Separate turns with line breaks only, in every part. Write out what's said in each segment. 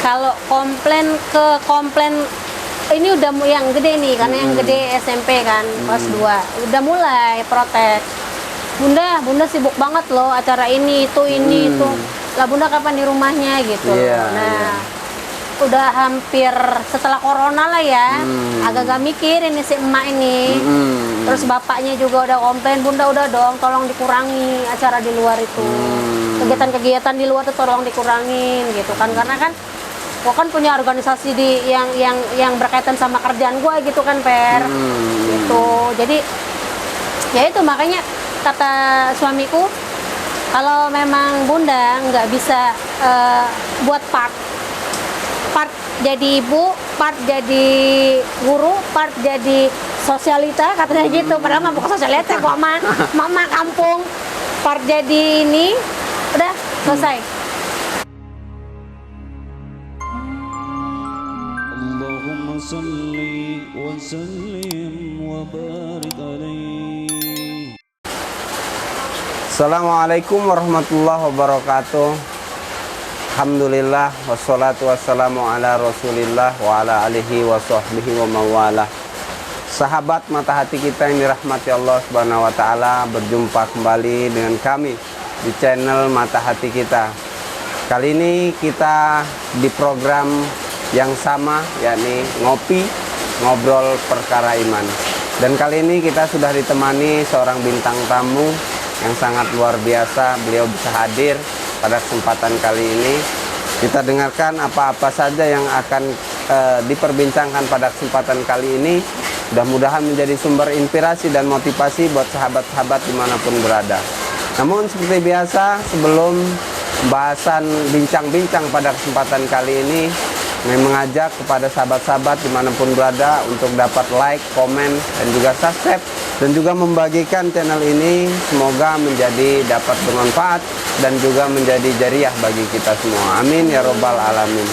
Kalau komplain ini udah yang gede nih, karena yang gede SMP kan, kelas 2. Udah mulai protes. Bunda sibuk banget loh acara ini, itu. Lah Bunda kapan di rumahnya gitu. Udah hampir setelah corona lah ya, agak-agak mikir ini si emak ini. Terus bapaknya juga udah komplain, Bunda udah dong tolong dikurangi acara di luar itu. Kegiatan-kegiatan di luar tuh tolong dikurangin gitu kan, karena kan gua kan punya organisasi yang berkaitan sama kerjaan gua gitu kan, Per. Gitu. Jadi ya itu makanya kata suamiku, kalau memang Bunda nggak bisa buat part jadi ibu, part jadi guru, part jadi sosialita, katanya gitu. Padahal mah bukan sosialita, gua mama kampung. Part jadi ini, udah selesai.
Allahumma salli wa sallim wa barik alaihi.
Assalamualaikum warahmatullahi wabarakatuh. Alhamdulillah wassalatu wassalamu ala rasulillah wa ala alihi wa sahbihi wa mawalah. Sahabat mata hati kita yang dirahmati Allah subhanahu wa ta'ala, berjumpa kembali dengan kami di channel Mata Hati Kita. Kali ini kita di program yang sama, yakni ngobrol perkara iman. Dan kali ini kita sudah ditemani seorang bintang tamu yang sangat luar biasa. Beliau bisa hadir pada kesempatan kali ini. Kita dengarkan apa-apa saja yang akan diperbincangkan pada kesempatan kali ini. Mudah-mudahan menjadi sumber inspirasi dan motivasi buat sahabat-sahabat dimanapun berada. Namun seperti biasa, sebelum bahasan bincang-bincang pada kesempatan kali ini, kami mengajak kepada sahabat-sahabat dimanapun berada untuk dapat like, komen, dan juga subscribe, dan juga membagikan channel ini. Semoga menjadi dapat bermanfaat dan juga menjadi jariah bagi kita semua. Amin ya robbal alamin.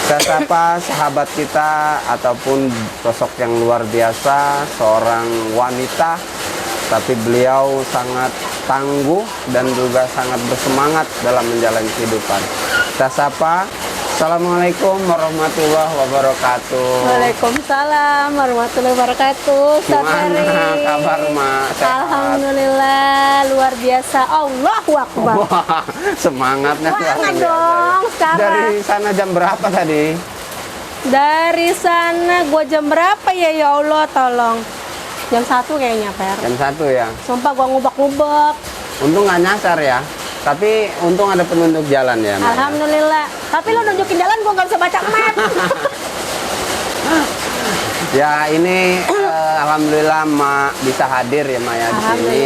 Saya sapa sahabat kita ataupun sosok yang luar biasa, seorang wanita, tapi beliau sangat tangguh dan juga sangat bersemangat dalam menjalani kehidupan. Saya sapa. Assalamualaikum warahmatullahi wabarakatuh.
Waalaikumsalam warahmatullahi wabarakatuh.
Gimana kabar, Mak? Sehat?
Alhamdulillah, luar biasa. Allahu Akbar.
Wah, semangatnya luar
Semangat
biasa.
dong sekarang.
Dari sana jam berapa tadi?
Dari sana gua jam berapa ya Allah, tolong. Jam 1 kayaknya, Per.
Jam 1 ya.
Sumpah gua ngubek-ngubek.
Untung nggak nyasar ya. Tapi untung ada penunjuk jalan ya, Mak.
Alhamdulillah. Tapi lo nunjukin jalan gua nggak bisa baca map.
Ya ini alhamdulillah Mak bisa hadir ya, Mak ya, di sini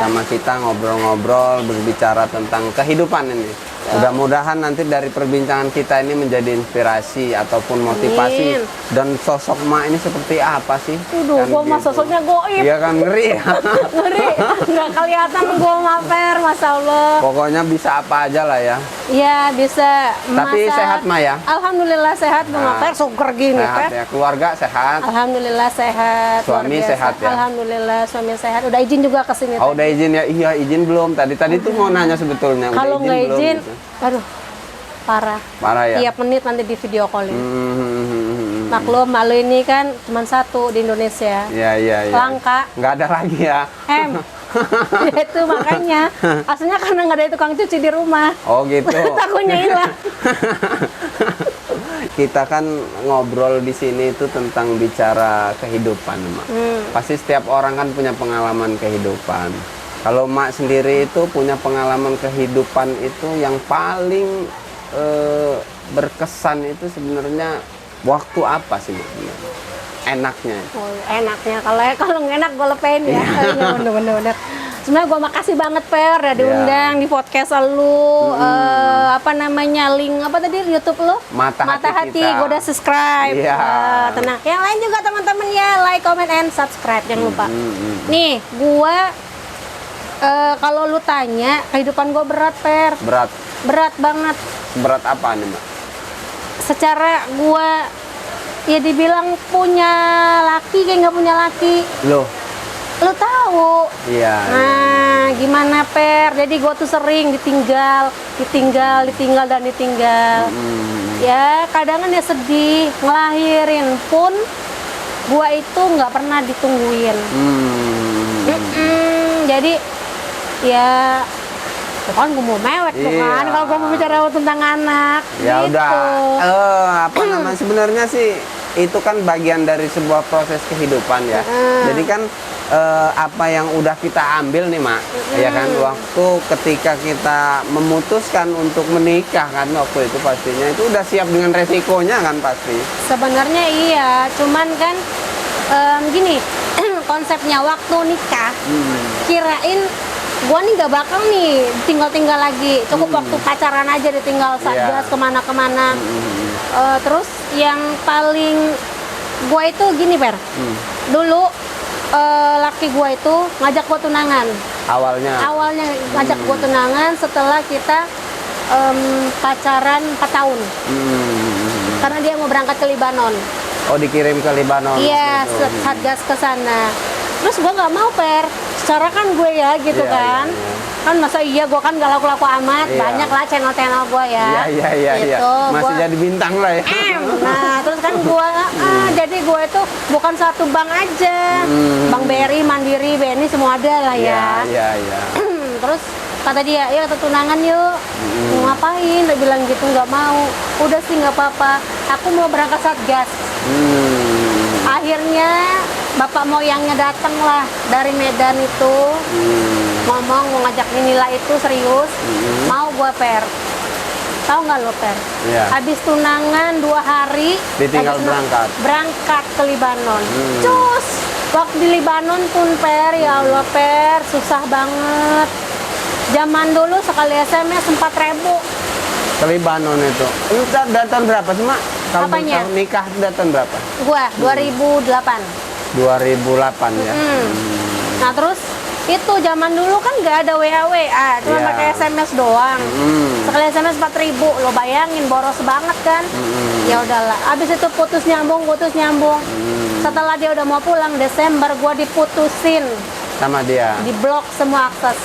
sama kita ngobrol-ngobrol, berbicara tentang kehidupan ini. Mudah-mudahan nanti dari perbincangan kita ini menjadi inspirasi ataupun motivasi.
Amin.
Dan sosok Mak ini seperti apa sih?
Udah, gua mah sosoknya goib.
Iya kan, ngeri ya.
Ngeri, nggak kelihatan gua mah, Per, Masya Allah.
Pokoknya bisa apa aja lah ya.
Iya, bisa.
Tapi sehat, Ma, ya?
Alhamdulillah sehat, Bang Per. Suger gini,
Sehat
Per.
ya, keluarga sehat.
Alhamdulillah sehat. luar
Suami
biasa.
sehat ya?
Alhamdulillah suami sehat. Udah izin juga ke sini.
Oh, udah izin ya? Iya, izin belum. Tadi tuh mau nanya sebetulnya. Udah
Kalau nggak
belum
izin,
gitu?
aduh, parah.
Parah ya?
Tiap menit nanti di video callin.
Hmm.
Maklum, malu ini kan cuma satu di Indonesia.
Iya.
Langka.
Nggak ada lagi ya?
Ya itu makanya. Aslinya karena nggak ada tukang cuci di rumah.
Oh gitu.
Takutnya hilang.
Kita kan ngobrol di sini itu tentang bicara kehidupan, Mak. Pasti setiap orang kan punya pengalaman kehidupan. Kalau Mak sendiri itu punya pengalaman kehidupan itu yang paling berkesan itu sebenarnya waktu apa sih, Mak? Enaknya.
Oh, enaknya kalau nggak enak gue lepain ya. Iya bener. Sebenarnya gue makasih banget, Per, udah diundang di podcast lu. Apa namanya, link apa tadi YouTube lu?
Mata Hati
Gue udah subscribe.
Iya.
Tenang. Yang lain juga teman-teman ya, like, comment, and subscribe, jangan lupa. Nih, gue kalau lu tanya kehidupan gue berat, Per. Berat banget.
Berat apa nih, Mbak?
Secara gue ya dibilang punya laki kayak nggak punya laki.
Loh.
Lu tahu?
Iya.
Nah, gimana, Per? Jadi gue tuh sering ditinggal. Ya kadang kan dia sedih, ngelahirin pun gua itu nggak pernah ditungguin. Jadi ya kan gue mau mewek tuh kan
Iya.
kalau gue mau bicara tentang anak
Ya
gitu.
udah, apa namanya sebenarnya sih itu kan bagian dari sebuah proses kehidupan ya. Jadi kan apa yang udah kita ambil nih Mak, ya kan waktu ketika kita memutuskan untuk menikah kan waktu itu pastinya itu udah siap dengan resikonya kan pasti.
Sebenarnya iya, cuman kan gini konsepnya waktu nikah kirain gua nih gak bakal nih tinggal lagi, cukup waktu pacaran aja ditinggal satgas kemana-kemana. Terus yang paling gua itu gini Per, dulu laki gua itu ngajak gua tunangan. Awalnya ngajak gua tunangan setelah kita pacaran 4 tahun. Karena dia mau berangkat ke Libanon.
Oh dikirim ke Libanon.
Iya,
gitu.
satgas ke sana. Terus gua nggak mau Per, secara kan gue ya gitu
Iya,
kan.
iya, iya.
Kan masa iya gue kan gak laku-laku amat,
Iya.
banyak lah channel-channel gue ya.
Iya.
Gitu,
Masih
gua-
jadi bintang lah ya.
Nah, terus kan gue, jadi gue itu bukan satu bank aja. Bank BRI, Mandiri, BNI semua ada lah ya.
Iya.
Terus kata dia, ya kita tunangan yuk. Mau ngapain? Dia bilang gitu, nggak mau. Udah sih nggak apa-apa. Aku mau berangkat satgas. Akhirnya bapak moyangnya datang lah dari Medan itu. Ngomong mau ngajak Nila itu serius. Mau gua Per. Tahu nggak lo Per?
Iya.
Habis tunangan 2 hari.
Ditinggal
habis
berangkat.
Berangkat ke Libanon. Cus. Waktu di Libanon pun Per, ya Allah Per, susah banget. Zaman dulu sekali SMS 4.000.
Ke Libanon itu. Itu datang berapa sih Mak? Kalau
Apanya?
kalau nikah datang berapa?
Gua 2008.
2008 ya.
Nah terus itu zaman dulu kan nggak ada WA, cuma
Iya.
pakai SMS doang. Sekali SMS 4.000, lo bayangin boros banget kan? Ya udahlah. Abis itu putus nyambung. Setelah dia udah mau pulang Desember, gua diputusin,
Sama dia.
diblok semua akses.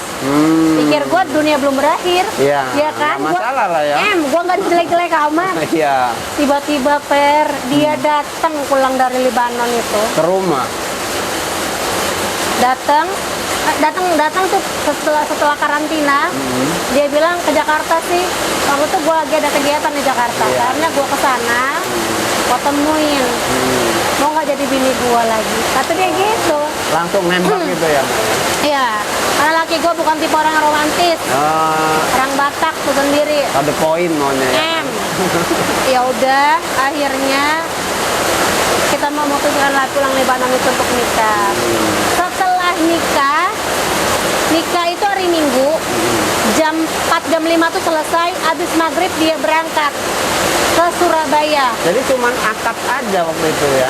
Pikir gua dunia belum berakhir,
Iya.
ya kan?
Nggak masalah lah ya.
Gua nggak jelek-jelek amat.
Iya.
Tiba-tiba Per, dia datang pulang dari Libanon itu.
Ke rumah.
datang tuh setelah karantina. Dia bilang ke Jakarta sih, waktu itu gue lagi ada kegiatan di Jakarta.
Iya.
Akhirnya gue kesana, gue temuin, mau nggak jadi bini gue lagi, kata dia gitu.
Langsung nembak gitu ya Mak?
Iya, karena laki gue bukan tipe orang yang romantis, orang Batak tuh sendiri.
Ada poin maunya ya.
Ya udah, akhirnya kita memutuskan lah pulang Libanon itu untuk nikah. Setelah nikah itu hari Minggu, jam 4, jam 5 tuh selesai, habis maghrib dia berangkat ke Surabaya.
Jadi cuman akad aja waktu itu ya.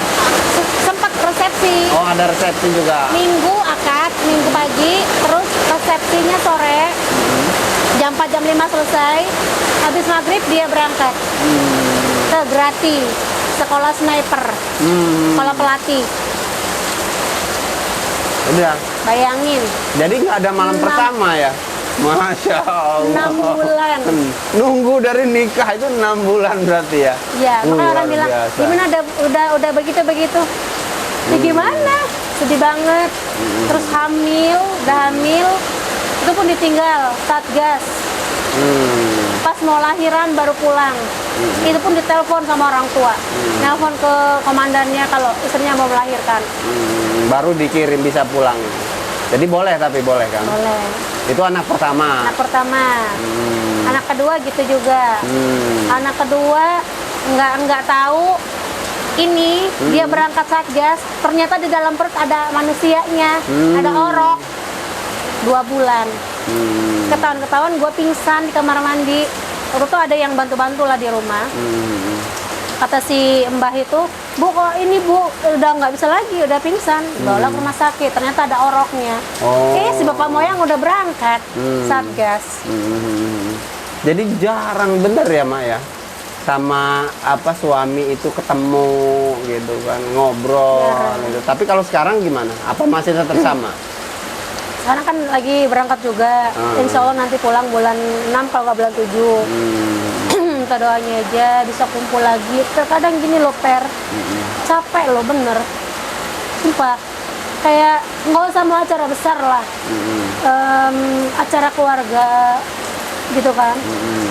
Sempat resepsi.
Oh ada resepsi juga.
Minggu akad, Minggu pagi, terus resepsinya sore. Jam 4, jam 5 selesai, habis maghrib dia berangkat ke Grati, sekolah sniper, sekolah pelatih.
Udah.
Bayangin,
Jadi nggak ada malam
6
pertama ya. Masya Allah.
6 bulan.
Nunggu dari nikah itu 6 bulan berarti ya.
Ya, makanya orang
Luar
bilang,
biasa.
gimana udah begitu. Ya gimana? Sedih banget. Terus udah hamil, itu pun ditinggal satgas. Pas mau lahiran baru pulang. Itu pun ditelepon sama orang tua. Nelpon ke komandannya kalau istrinya mau melahirkan.
Baru dikirim bisa pulang. Jadi boleh tapi boleh kan?
Boleh.
Itu anak pertama.
Anak pertama. Anak kedua gitu juga. Anak kedua nggak tahu ini dia berangkat satgas, ternyata di dalam perut ada manusianya, ada orok. 2 bulan. Ketahuan gue pingsan di kamar mandi. Waktu itu ada yang bantu-bantu lah di rumah. Kata si mbah itu, Bu kok ini Bu udah nggak bisa lagi, udah pingsan, bawa ke rumah sakit, ternyata ada oroknya.
Oh.
Si bapak moyang udah berangkat satgas.
Jadi jarang bener ya Mak ya, sama apa suami itu ketemu gitu kan, ngobrol
Jarang.
gitu. Tapi kalau sekarang gimana? Apa masih tetap sama?
Sekarang kan lagi berangkat juga, insya Allah nanti pulang bulan 6 kalau nggak bulan 7. minta doanya aja bisa kumpul lagi. Terkadang gini loh Per, capek loh bener, sumpah. Kayak nggak usah mau acara besar lah, acara keluarga gitu kan,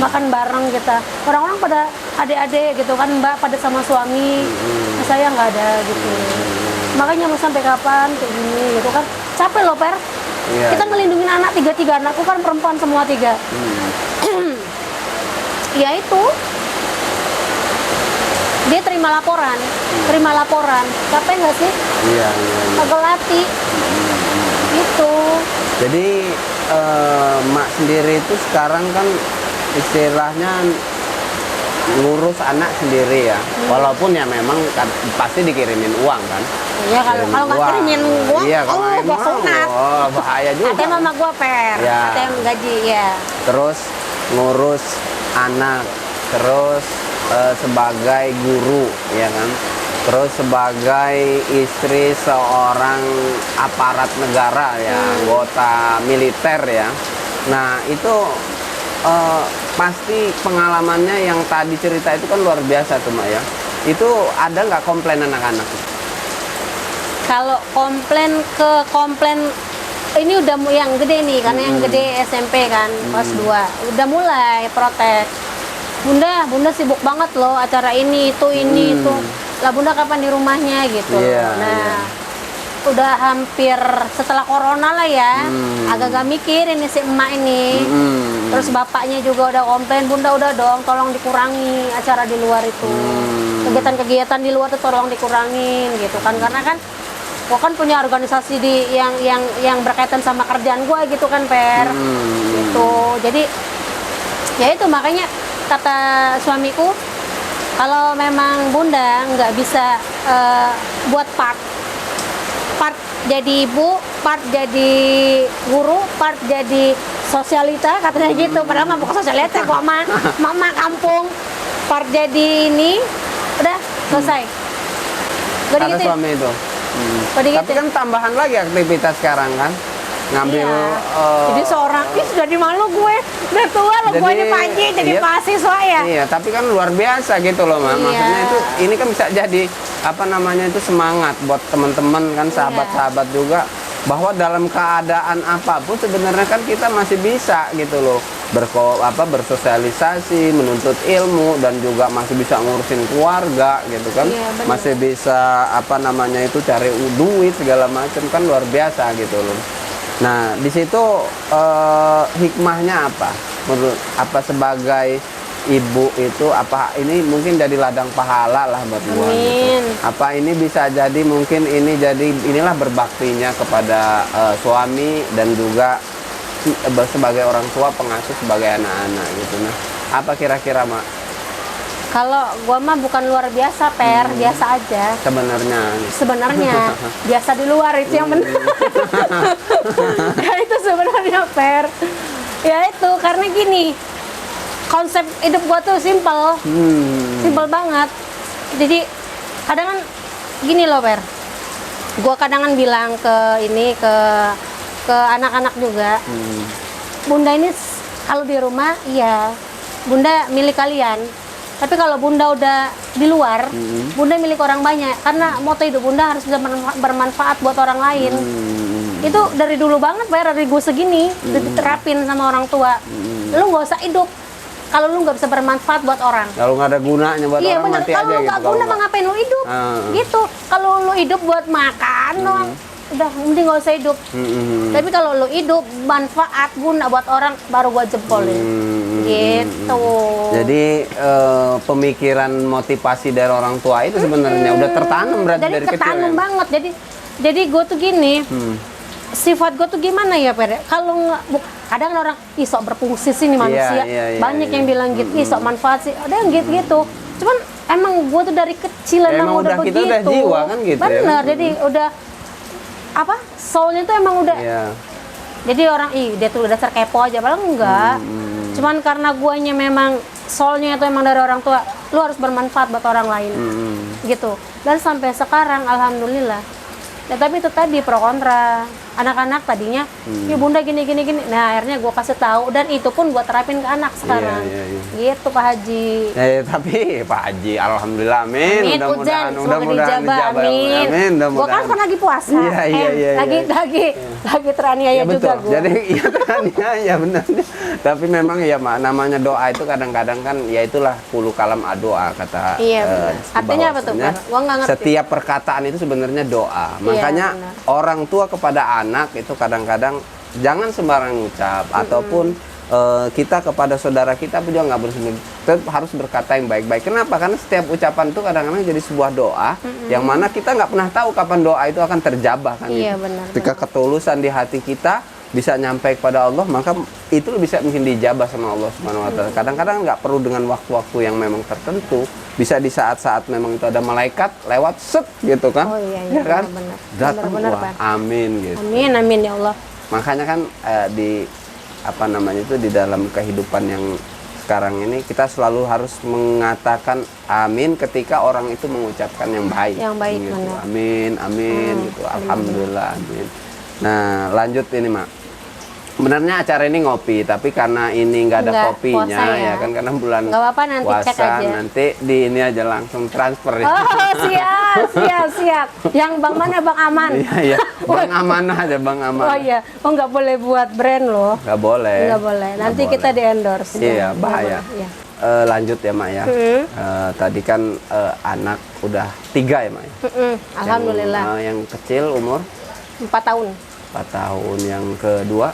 makan bareng kita. Orang-orang pada adik-adik gitu kan, mbak pada sama suami, saya nggak ada gitu. Makanya mau sampai kapan kayak gini gitu kan, capek loh Per.
Iya.
Kita ngelindungin anak tiga, anakku kan perempuan semua tiga. Ya itu, dia terima laporan, capek nggak sih?
Iya.
Pegel hati, gitu.
Jadi mak sendiri itu sekarang kan istilahnya ngurus anak sendiri ya. Walaupun ya memang pasti dikirimin uang kan.
Iya, kalau nggak
uang.
kirimin uang,
Iya, kalau nggak
gua
mau,
sunat.
oh, bahaya juga.
Katanya mama gua Per,
Ya.
katanya gaji ya.
Terus ngurus anak, terus sebagai guru ya kan, terus sebagai istri seorang aparat negara ya, anggota militer ya. Nah itu pasti pengalamannya yang tadi cerita itu kan luar biasa tuh Mak ya. Itu ada nggak komplain anak-anak?
Kalau komplain ini udah yang gede nih, karena yang gede SMP kan, kelas 2 udah mulai protes. Bunda sibuk banget loh acara ini itu. Lah Bunda kapan di rumahnya gitu.
Iya,
Nah, udah hampir setelah corona lah ya, agak-agak mikir ini si emak ini. Terus bapaknya juga udah komplain, Bunda udah dong tolong dikurangi acara di luar itu. Kegiatan-kegiatan di luar tuh tolong dikurangin gitu kan, karena kan gua kan punya organisasi yang berkaitan sama kerjaan gua gitu kan Per. Gitu. Jadi ya itu makanya kata suamiku, kalau memang Bunda nggak bisa buat part jadi ibu, part jadi guru, part jadi sosialita katanya gitu. Padahal mah bukan sosialita, gua mama kampung. Part jadi ini udah selesai. Gak
Kata
digituin.
suami itu.
Gak digituin.
Tapi kan tambahan lagi aktivitas sekarang kan, ngambil
Jadi seorang, sudah di malu gue, udah tua loh gue di Panji jadi
iya,
mahasiswa ya.
Iya, tapi kan luar biasa gitu loh, Mak.
Iya.
Maksudnya itu ini kan bisa jadi apa namanya itu semangat buat teman-teman kan, sahabat-sahabat juga, bahwa dalam keadaan apapun sebenarnya kan kita masih bisa gitu loh bersosialisasi, menuntut ilmu, dan juga masih bisa ngurusin keluarga gitu kan.
Iya, benar.
Masih bisa apa namanya itu cari duit segala macam, kan luar biasa gitu loh. Nah, di situ hikmahnya apa? Menurut apa sebagai ibu itu, apa ini mungkin jadi ladang pahala lah buat gua
Amin.
gitu. Apa ini bisa jadi mungkin ini jadi inilah berbaktinya kepada suami dan juga sebagai orang tua pengasuh sebagai anak-anak gitu. Nah, apa kira-kira Mak?
Kalau gua mah bukan luar biasa Per, biasa aja. Sebenarnya biasa di luar itu yang benar. Ya itu sebenarnya Per. Ya itu karena gini, konsep hidup gua tuh simple banget. Jadi kadang kan gini loh Per, gua kadang kan bilang ke anak-anak juga, Bunda ini kalau di rumah iya Bunda milik kalian, tapi kalau Bunda udah di luar, Bunda milik orang banyak, karena moto hidup Bunda harus bisa bermanfaat buat orang lain. Itu dari dulu banget Per, dari gue segini diterapin sama orang tua. Lu nggak usah hidup kalau lu nggak bisa bermanfaat buat orang.
Kalau nggak ada gunanya buat
Iya
orang
bener,
mati
kalau
aja
lu
gitu.
nggak guna mah ngapain lu hidup? Gitu. Kalau lu hidup buat makan doang, udah mending nggak usah hidup. Tapi kalau lu hidup manfaat guna buat orang, baru gua jempolin. Gitu.
Jadi pemikiran motivasi dari orang tua itu sebenarnya udah tertanam berarti
Jadi
dari kecil.
tertanam
Ya?
banget. Jadi gue tuh gini, sifat gue tuh gimana ya Per? Kalau nggak, kadang ada orang, ih sok berfungsi sih nih manusia.
iya,
Banyak
iya.
yang bilang gitu, ih sok manfaat sih. Ada yang gitu. Cuman emang gue tuh dari kecil
Ya,
emang udah
kita
begitu.
udah jiwa kan gitu ya.
Bener, jadi udah apa? Soulnya tuh emang udah.
Iya.
Jadi orang, dia tuh udah dasar kepo aja, padahal enggak. Cuman karena guanya memang soulnya itu emang dari orang tua, lu harus bermanfaat buat orang lain. Gitu. Dan sampai sekarang alhamdulillah. Ya tapi itu tadi pro kontra. anak-anak tadinya, ya bunda gini. Nah akhirnya gue kasih tahu dan itu pun gue terapin ke anak sekarang.
Iya.
Gitu Pak Haji.
Tapi Pak Haji, alhamdulillah, amin.
Amin, Ujan, semoga
Mudah-mudahan
dijabah, amin. Gue kan lagi puasa,
Iya.
lagi teraniaya juga
betul.
gue.
Jadi iya teraniaya benar. Tapi memang ya Mak, namanya doa itu kadang-kadang kan ya itulah kulu kalam doa kata.
Iya benar. Artinya apa tuh Pak? Gue nggak ngerti.
Setiap perkataan itu sebenarnya doa. Makanya
benar.
orang tua kepada anak itu kadang-kadang jangan sembarang ucap ataupun kita kepada saudara kita pun juga nggak tetap harus berkata yang baik-baik. Kenapa? Karena setiap ucapan itu kadang-kadang jadi sebuah doa yang mana kita nggak pernah tahu kapan doa itu akan terjabah kan.
Iya
gitu.
benar.
Ketika ketulusan di hati kita bisa nyampe kepada Allah, maka itu bisa mungkin dijabah sama Allah Subhanahu wa taala. Kadang-kadang nggak perlu dengan waktu-waktu yang memang tertentu, bisa di saat-saat memang itu ada malaikat lewat set gitu kan.
Oh iya
kan?
benar.
Datang
Benar,
wah,
Pak.
amin gitu.
Amin ya Allah.
Makanya kan di apa namanya itu di dalam kehidupan yang sekarang ini kita selalu harus mengatakan amin ketika orang itu mengucapkan yang baik.
Yang baik,
gitu.
benar.
Amin gitu. Alhamdulillah amin. Nah, lanjut ini Mak. Sebenarnya acara ini ngopi, tapi karena ini nggak ada kopinya
puasa ya.
kan karena bulan
Nggak apa-apa, nanti
puasa,
cek aja.
nanti di ini aja langsung transfer ya.
Oh siap. Yang Bang mana Bang Aman?
Iya. Bang Amanah aja Bang Aman.
Oh iya, nggak boleh buat brand loh.
Nggak boleh.
Nggak boleh. Nanti
Nggak
kita di endorse.
Iya, bahaya.
Iya.
Lanjut ya Mak ya. Tadi kan anak udah 3 ya Mak ya.
Alhamdulillah.
Yang kecil umur
4 tahun.
4 tahun, yang kedua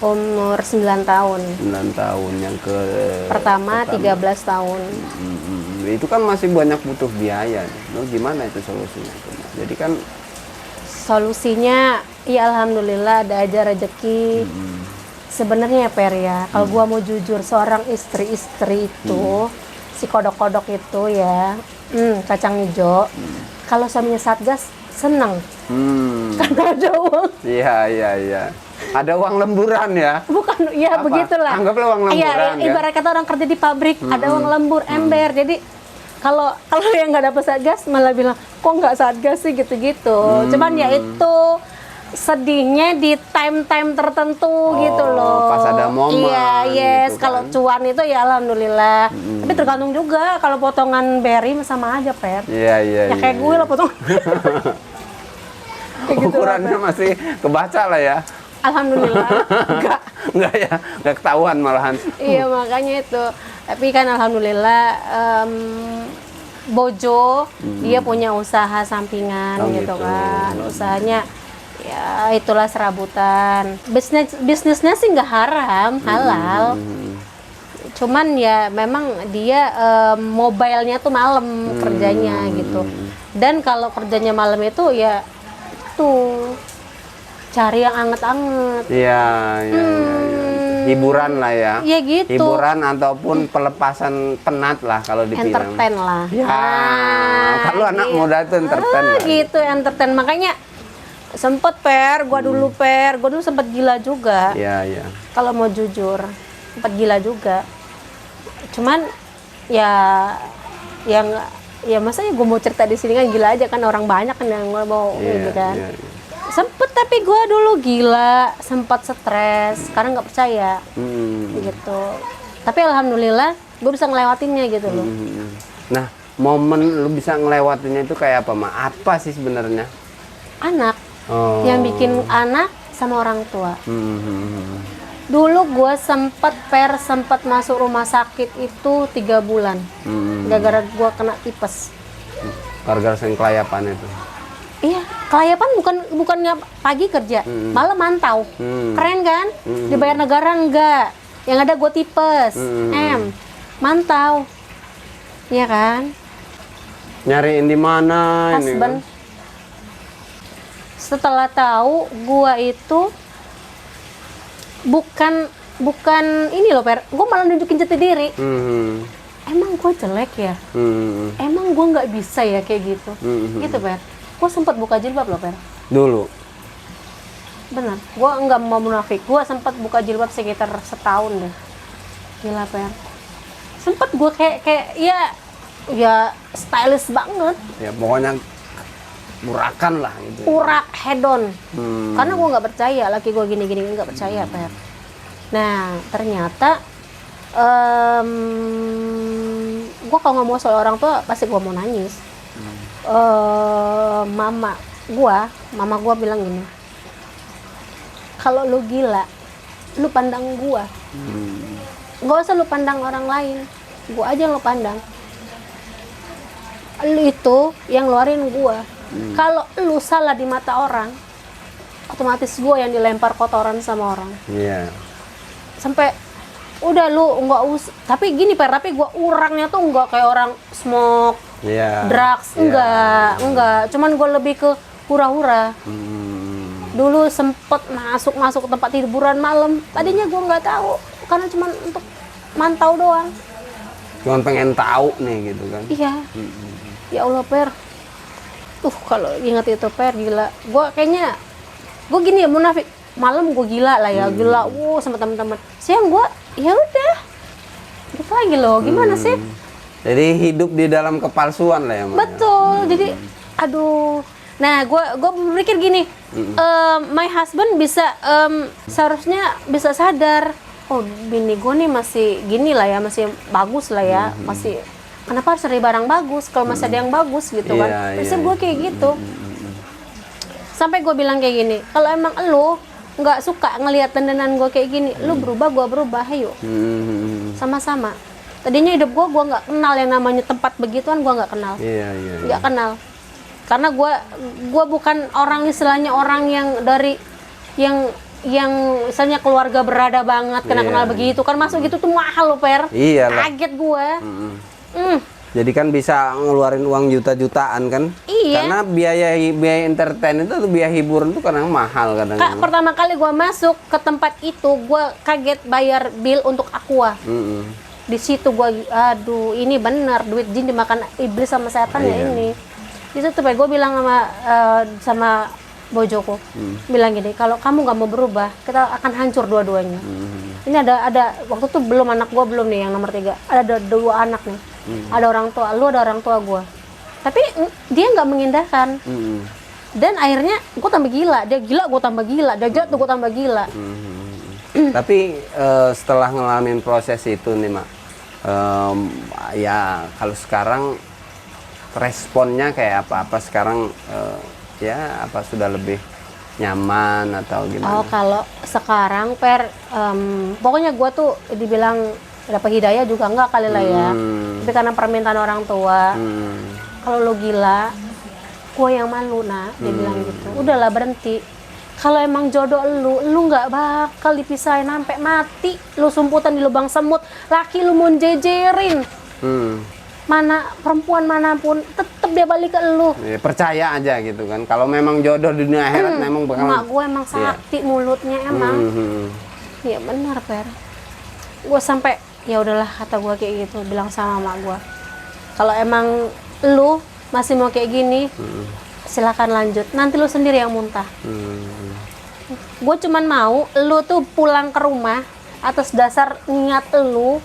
Umur 9 tahun.
9 tahun, yang
Pertama 13 tahun.
Itu kan masih banyak butuh biaya. Lo gimana itu solusinya itu, Mak? Jadi kan
Solusinya ya alhamdulillah ada aja rezeki. Sebenarnya ya Per ya, kalau gua mau jujur seorang istri itu si kodok-kodok itu ya, kacang hijau. Kalau suaminya satgas seneng karena ada uang.
Iya. Ada uang lemburan ya.
Bukan, ya
Apa?
begitulah.
Anggaplah uang lemburan
Iya,
ya.
ibarat kata orang kerja di pabrik, ada uang lembur, ember. Jadi kalau yang nggak dapet satgas malah bilang kok nggak satgas sih gitu-gitu. Cuman ya itu sedihnya di time-time tertentu gitu loh.
Pas ada momen.
Iya, yes.
gitu kan.
Kalau cuan itu ya alhamdulillah. Tapi tergantung juga kalau potongan berry sama aja Per.
Iya.
Ya kayak gue lah potongan. Kayak gitu lah,
Ukurannya
Per.
masih kebaca lah ya.
Alhamdulillah. Enggak.
Enggak ya, enggak ketahuan malahan.
Iya makanya itu. Tapi kan alhamdulillah Bojo dia punya usaha sampingan
Oh,
gitu
gitu.
kan. Usahanya ya itulah serabutan. Bisnisnya sih nggak haram, halal. Cuman ya memang dia mobile-nya tuh malam kerjanya gitu. Dan kalau kerjanya malam itu ya tuh cari yang anget-anget.
Iya. Hiburan lah ya.
Iya gitu.
Hiburan ataupun pelepasan penat lah kalau dibilang.
Entertain lah.
Ya, kalau anak muda itu entertain lah.
Gitu, entertain. Makanya sempet gua dulu sempet gila juga.
Iya.
Kalau mau jujur, sempet gila juga. Cuman ya masanya gua mau cerita di sini kan gila aja kan, orang banyak kan yang mau gitu kan.
Iya.
Sempet tapi gua dulu gila, sempat stres, sekarang nggak percaya gitu. Tapi alhamdulillah gue bisa ngelewatinnya gitu loh.
Nah, momen lu bisa ngelewatinnya itu kayak apa, Mak? Apa sih sebenarnya?
Anak
Oh.
yang bikin anak sama orang tua. Dulu gue sempat masuk rumah sakit itu 3 bulan, gara-gara gue kena tipes.
Gara-gara sering kelayapan itu.
Iya, kelayapan bukannya pagi kerja, malam mantau. Keren kan? Dibayar negara enggak. Yang ada gue tipes, mantau. Iya kan?
Nyariin di mana ini?
Husband.
Kan?
Setelah tahu gue itu bukan ini loh Per, gue malah nunjukin jati diri. Emang gue jelek ya? Emang gue nggak bisa ya kayak gitu? Gitu Per. Gue sempat buka jilbab loh Per.
Dulu.
Benar. Gue nggak mau munafik. Gue sempat buka jilbab sekitar setahun deh. Gila Per. Sempat gue kayak ya stylish banget.
Ya pokoknya urakan lah gitu.
urak hedon.
Hmm.
Karena gue nggak percaya laki gue gini-gini, nggak percaya Per. Nah ternyata gue kalau ngomong soal orang tua pasti gue mau nangis. Mama gue bilang gini, kalau lu gila, lu pandang gue, nggak usah lu pandang orang lain, gue aja yang lu pandang. Lu itu yang ngeluarin gue. Kalau lu salah di mata orang, otomatis gue yang dilempar kotoran sama orang.
Iya.
Sampai udah lu nggak tapi gini Per, tapi gue orangnya tuh nggak kayak orang smoke,
Iya.
drugs, enggak. Cuman gue lebih ke hura-hura. Dulu sempet masuk ke tempat hiburan malam. Tadinya gue nggak tahu, karena cuman untuk mantau doang.
Cuman pengen tahu nih gitu kan.
Iya. Ya Allah Per. Kalau ingat itu Per, gila. Gue kayaknya, gue gini ya, munafik. Malam gue gila lah ya, gila. Sama teman-teman. Siang gue, ya udah. Gitu lagi loh. Gimana sih?
Jadi hidup di dalam kepalsuan lah ya, Mak.
Betul. Jadi, aduh. Nah, gue berpikir gini, my husband bisa seharusnya bisa sadar. Oh, bini gue nih masih gini lah ya, masih bagus lah ya, masih. Kenapa harus cari barang bagus kalau masih ada yang bagus gitu kan? Prinsip gue kayak gitu. Sampai gue bilang kayak gini, kalau emang lu nggak suka ngelihat dandanan gue kayak gini, lu berubah, gue berubah, ayo. Sama-sama. Tadinya hidup gue nggak kenal yang namanya tempat begituan, gue nggak kenal. Nggak kenal. Karena gue bukan orang, istilahnya orang yang dari yang misalnya keluarga berada banget, kenal begitu kan, masuk gitu tuh mahal loh Per.
Iyalah.
Kaget gue.
Jadi kan bisa ngeluarin uang juta-jutaan kan?
Iya.
Karena biaya entertain itu tuh, biaya hiburan itu kadang mahal kadang.
Pertama kali gue masuk ke tempat itu, gue kaget bayar bill untuk Aqua. Di situ gue, aduh ini bener duit jin dimakan iblis sama setan ya ini. Di situ gue bilang sama bojoku, bilang gini, kalau kamu nggak mau berubah, kita akan hancur dua-duanya. Ini ada waktu tuh belum, anak gue belum nih yang nomor 3, ada 2 anak nih. Ada orang tua lu, ada orang tua gue, tapi dia nggak mengindahkan. Dan akhirnya gue tambah gila, dia gila gue tambah gila, dia gila tuh gue tambah gila.
Tapi setelah ngalamin proses itu nih Mak, ya kalau sekarang responnya kayak apa sekarang, ya apa sudah lebih nyaman atau gimana?
Oh kalau sekarang Per, pokoknya gue tuh dibilang dapat hidayah juga enggak kali lah ya. Tapi karena permintaan orang tua, kalau lo gila, gue yang malu nak, dia bilang gitu. Udahlah berhenti. Kalau emang jodoh lu nggak bakal dipisahin sampai mati. Lu sumputan di lubang semut, laki lu mau jejerin. Mana perempuan manapun, tetep dia balik ke lu.
Ya, percaya aja gitu kan. Kalau memang jodoh di dunia akhirat memang bakal.
Mak gue emang sakti mulutnya emang. Iya benar Per. Gue sampai ya udahlah, kata gue kayak gitu, bilang sama mak gue, kalau emang lu masih mau kayak gini, silakan lanjut, nanti lu sendiri yang muntah. Gue cuman mau lu tuh pulang ke rumah atas dasar niat lu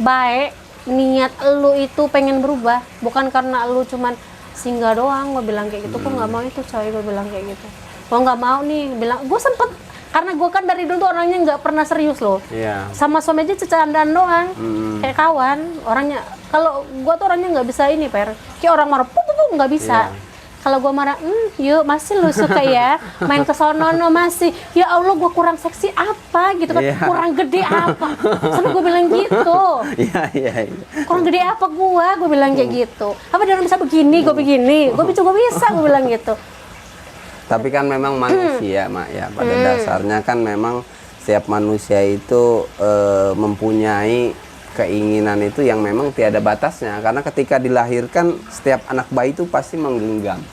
baik, niat lu itu pengen berubah, bukan karena lu cuman singgah doang. Gue bilang kayak gitu, gue nggak mau itu coy, gue bilang kayak gitu. Gue nggak mau nih, bilang gue sempet, karena gue kan dari dulu tuh orangnya nggak pernah serius loh. Sama suami aja candaan doang, kayak kawan. Orangnya, kalau gue tuh orangnya nggak bisa ini Per, kayak orang marah, nggak bisa. Kalau gue marah, yuk masih lu suka ya main ke sono masih, ya Allah gue kurang seksi apa gitu kan, kurang gede apa, sampai gue bilang gitu. Kurang gede apa gue bilang kayak gitu. Apa dia orang bisa begini, gue begini, gue juga bisa, gue bilang gitu.
Tapi kan memang manusia Mak ya, pada dasarnya kan memang setiap manusia itu mempunyai keinginan itu yang memang tiada batasnya. Karena ketika dilahirkan, setiap anak bayi itu pasti menggenggam.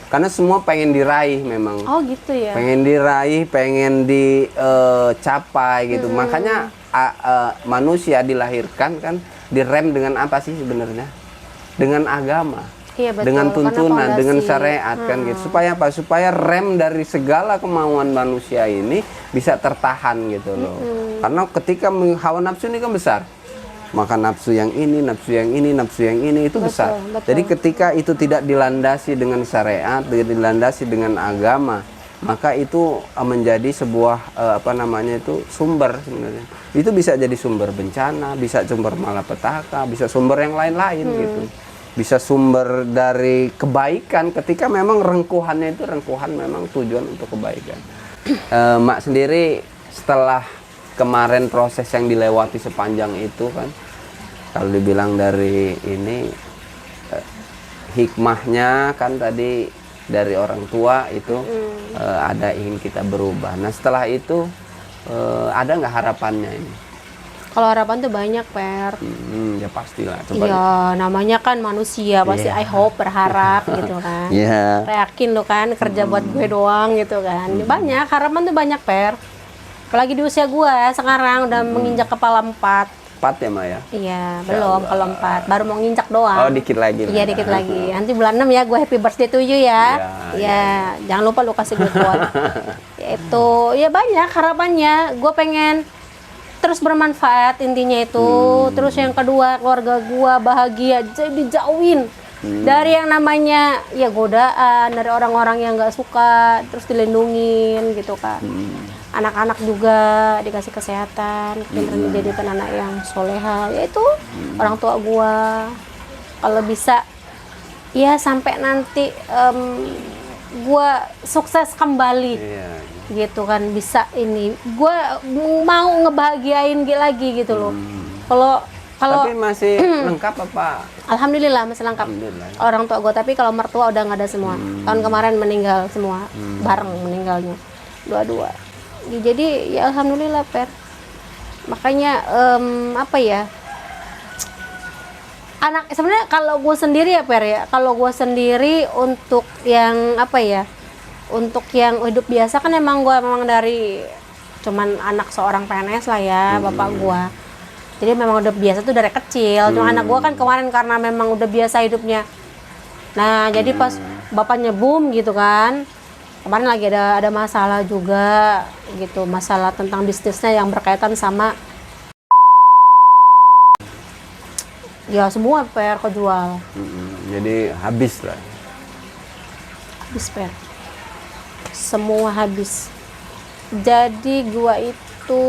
Karena semua pengen diraih memang.
Oh gitu ya.
Pengen diraih, pengen dicapai gitu. Makanya manusia dilahirkan kan direm dengan apa sih sebenarnya? Dengan agama.
Iya, betul.
Dengan tuntunan, dengan syariat kan gitu. Supaya apa? Supaya rem dari segala kemauan manusia ini bisa tertahan gitu loh. Karena ketika hawa nafsu ini kan besar. maka nafsu yang ini, nafsu yang ini, nafsu yang ini itu
Betul,
besar.
betul.
Jadi ketika itu tidak dilandasi dengan syariat, tidak dilandasi dengan agama, maka itu menjadi sebuah sumber sebenarnya. Itu bisa jadi sumber bencana, bisa sumber malapetaka, bisa sumber yang lain-lain gitu. Bisa sumber dari kebaikan ketika memang rengkuhannya itu rengkuhan memang tujuan untuk kebaikan. Mak sendiri setelah kemarin proses yang dilewati sepanjang itu kan, kalau dibilang dari ini hikmahnya kan tadi dari orang tua itu ada ingin kita berubah. Nah setelah itu ada nggak harapannya ini?
Kalau harapan tuh banyak, Per.
Ya pastilah.
Iya, namanya kan manusia, pasti
Iya.
I hope, berharap gitu kan.
Iya.
Yakin lo kan kerja buat gue doang gitu kan. Banyak, harapan tuh banyak, Per. Apalagi di usia gue sekarang udah menginjak kepala 4.
4 ya Maya?
Iya, belum kalau 4. Baru mau nginjak doang.
Oh dikit lagi.
Iya, dikit lagi. Nanti bulan 6 ya gue happy birthday to you ya. Iya, jangan lupa lu kasih duit gue. Itu, ya banyak harapannya. Gue pengen terus bermanfaat intinya itu. Terus yang kedua, keluarga gua bahagia, jadi dijauhin dari yang namanya ya godaan, dari orang-orang yang nggak suka, terus dilindungin gitu kan. Anak-anak juga dikasih kesehatan, pintar dijadikan anak yang soleha, yaitu orang tua gua. Kalau bisa ya sampai nanti gua sukses kembali.
Iya.
Gitu kan, bisa ini gue mau ngebahagiain lagi gitu loh. Kalau
Tapi masih lengkap apa?
alhamdulillah masih lengkap
Alhamdulillah.
orang tua gue, tapi kalau mertua udah nggak ada semua. Tahun kemarin meninggal semua bareng meninggalnya dua-dua. Ya, jadi ya alhamdulillah, Per. Makanya apa ya, anak sebenarnya kalau gue sendiri ya, Per ya, kalau gue sendiri untuk yang apa ya, untuk yang hidup biasa kan emang gue memang dari cuman anak seorang PNS lah ya, bapak gue. Jadi memang udah biasa tuh dari kecil. Cuma anak gue kan kemarin karena memang udah biasa hidupnya. Nah jadi pas bapaknya boom gitu kan, kemarin lagi ada masalah juga gitu, masalah tentang bisnisnya yang berkaitan sama ya semua, Per, kejual.
Jadi habis lah.
Habis, Per. Semua habis. Jadi gua itu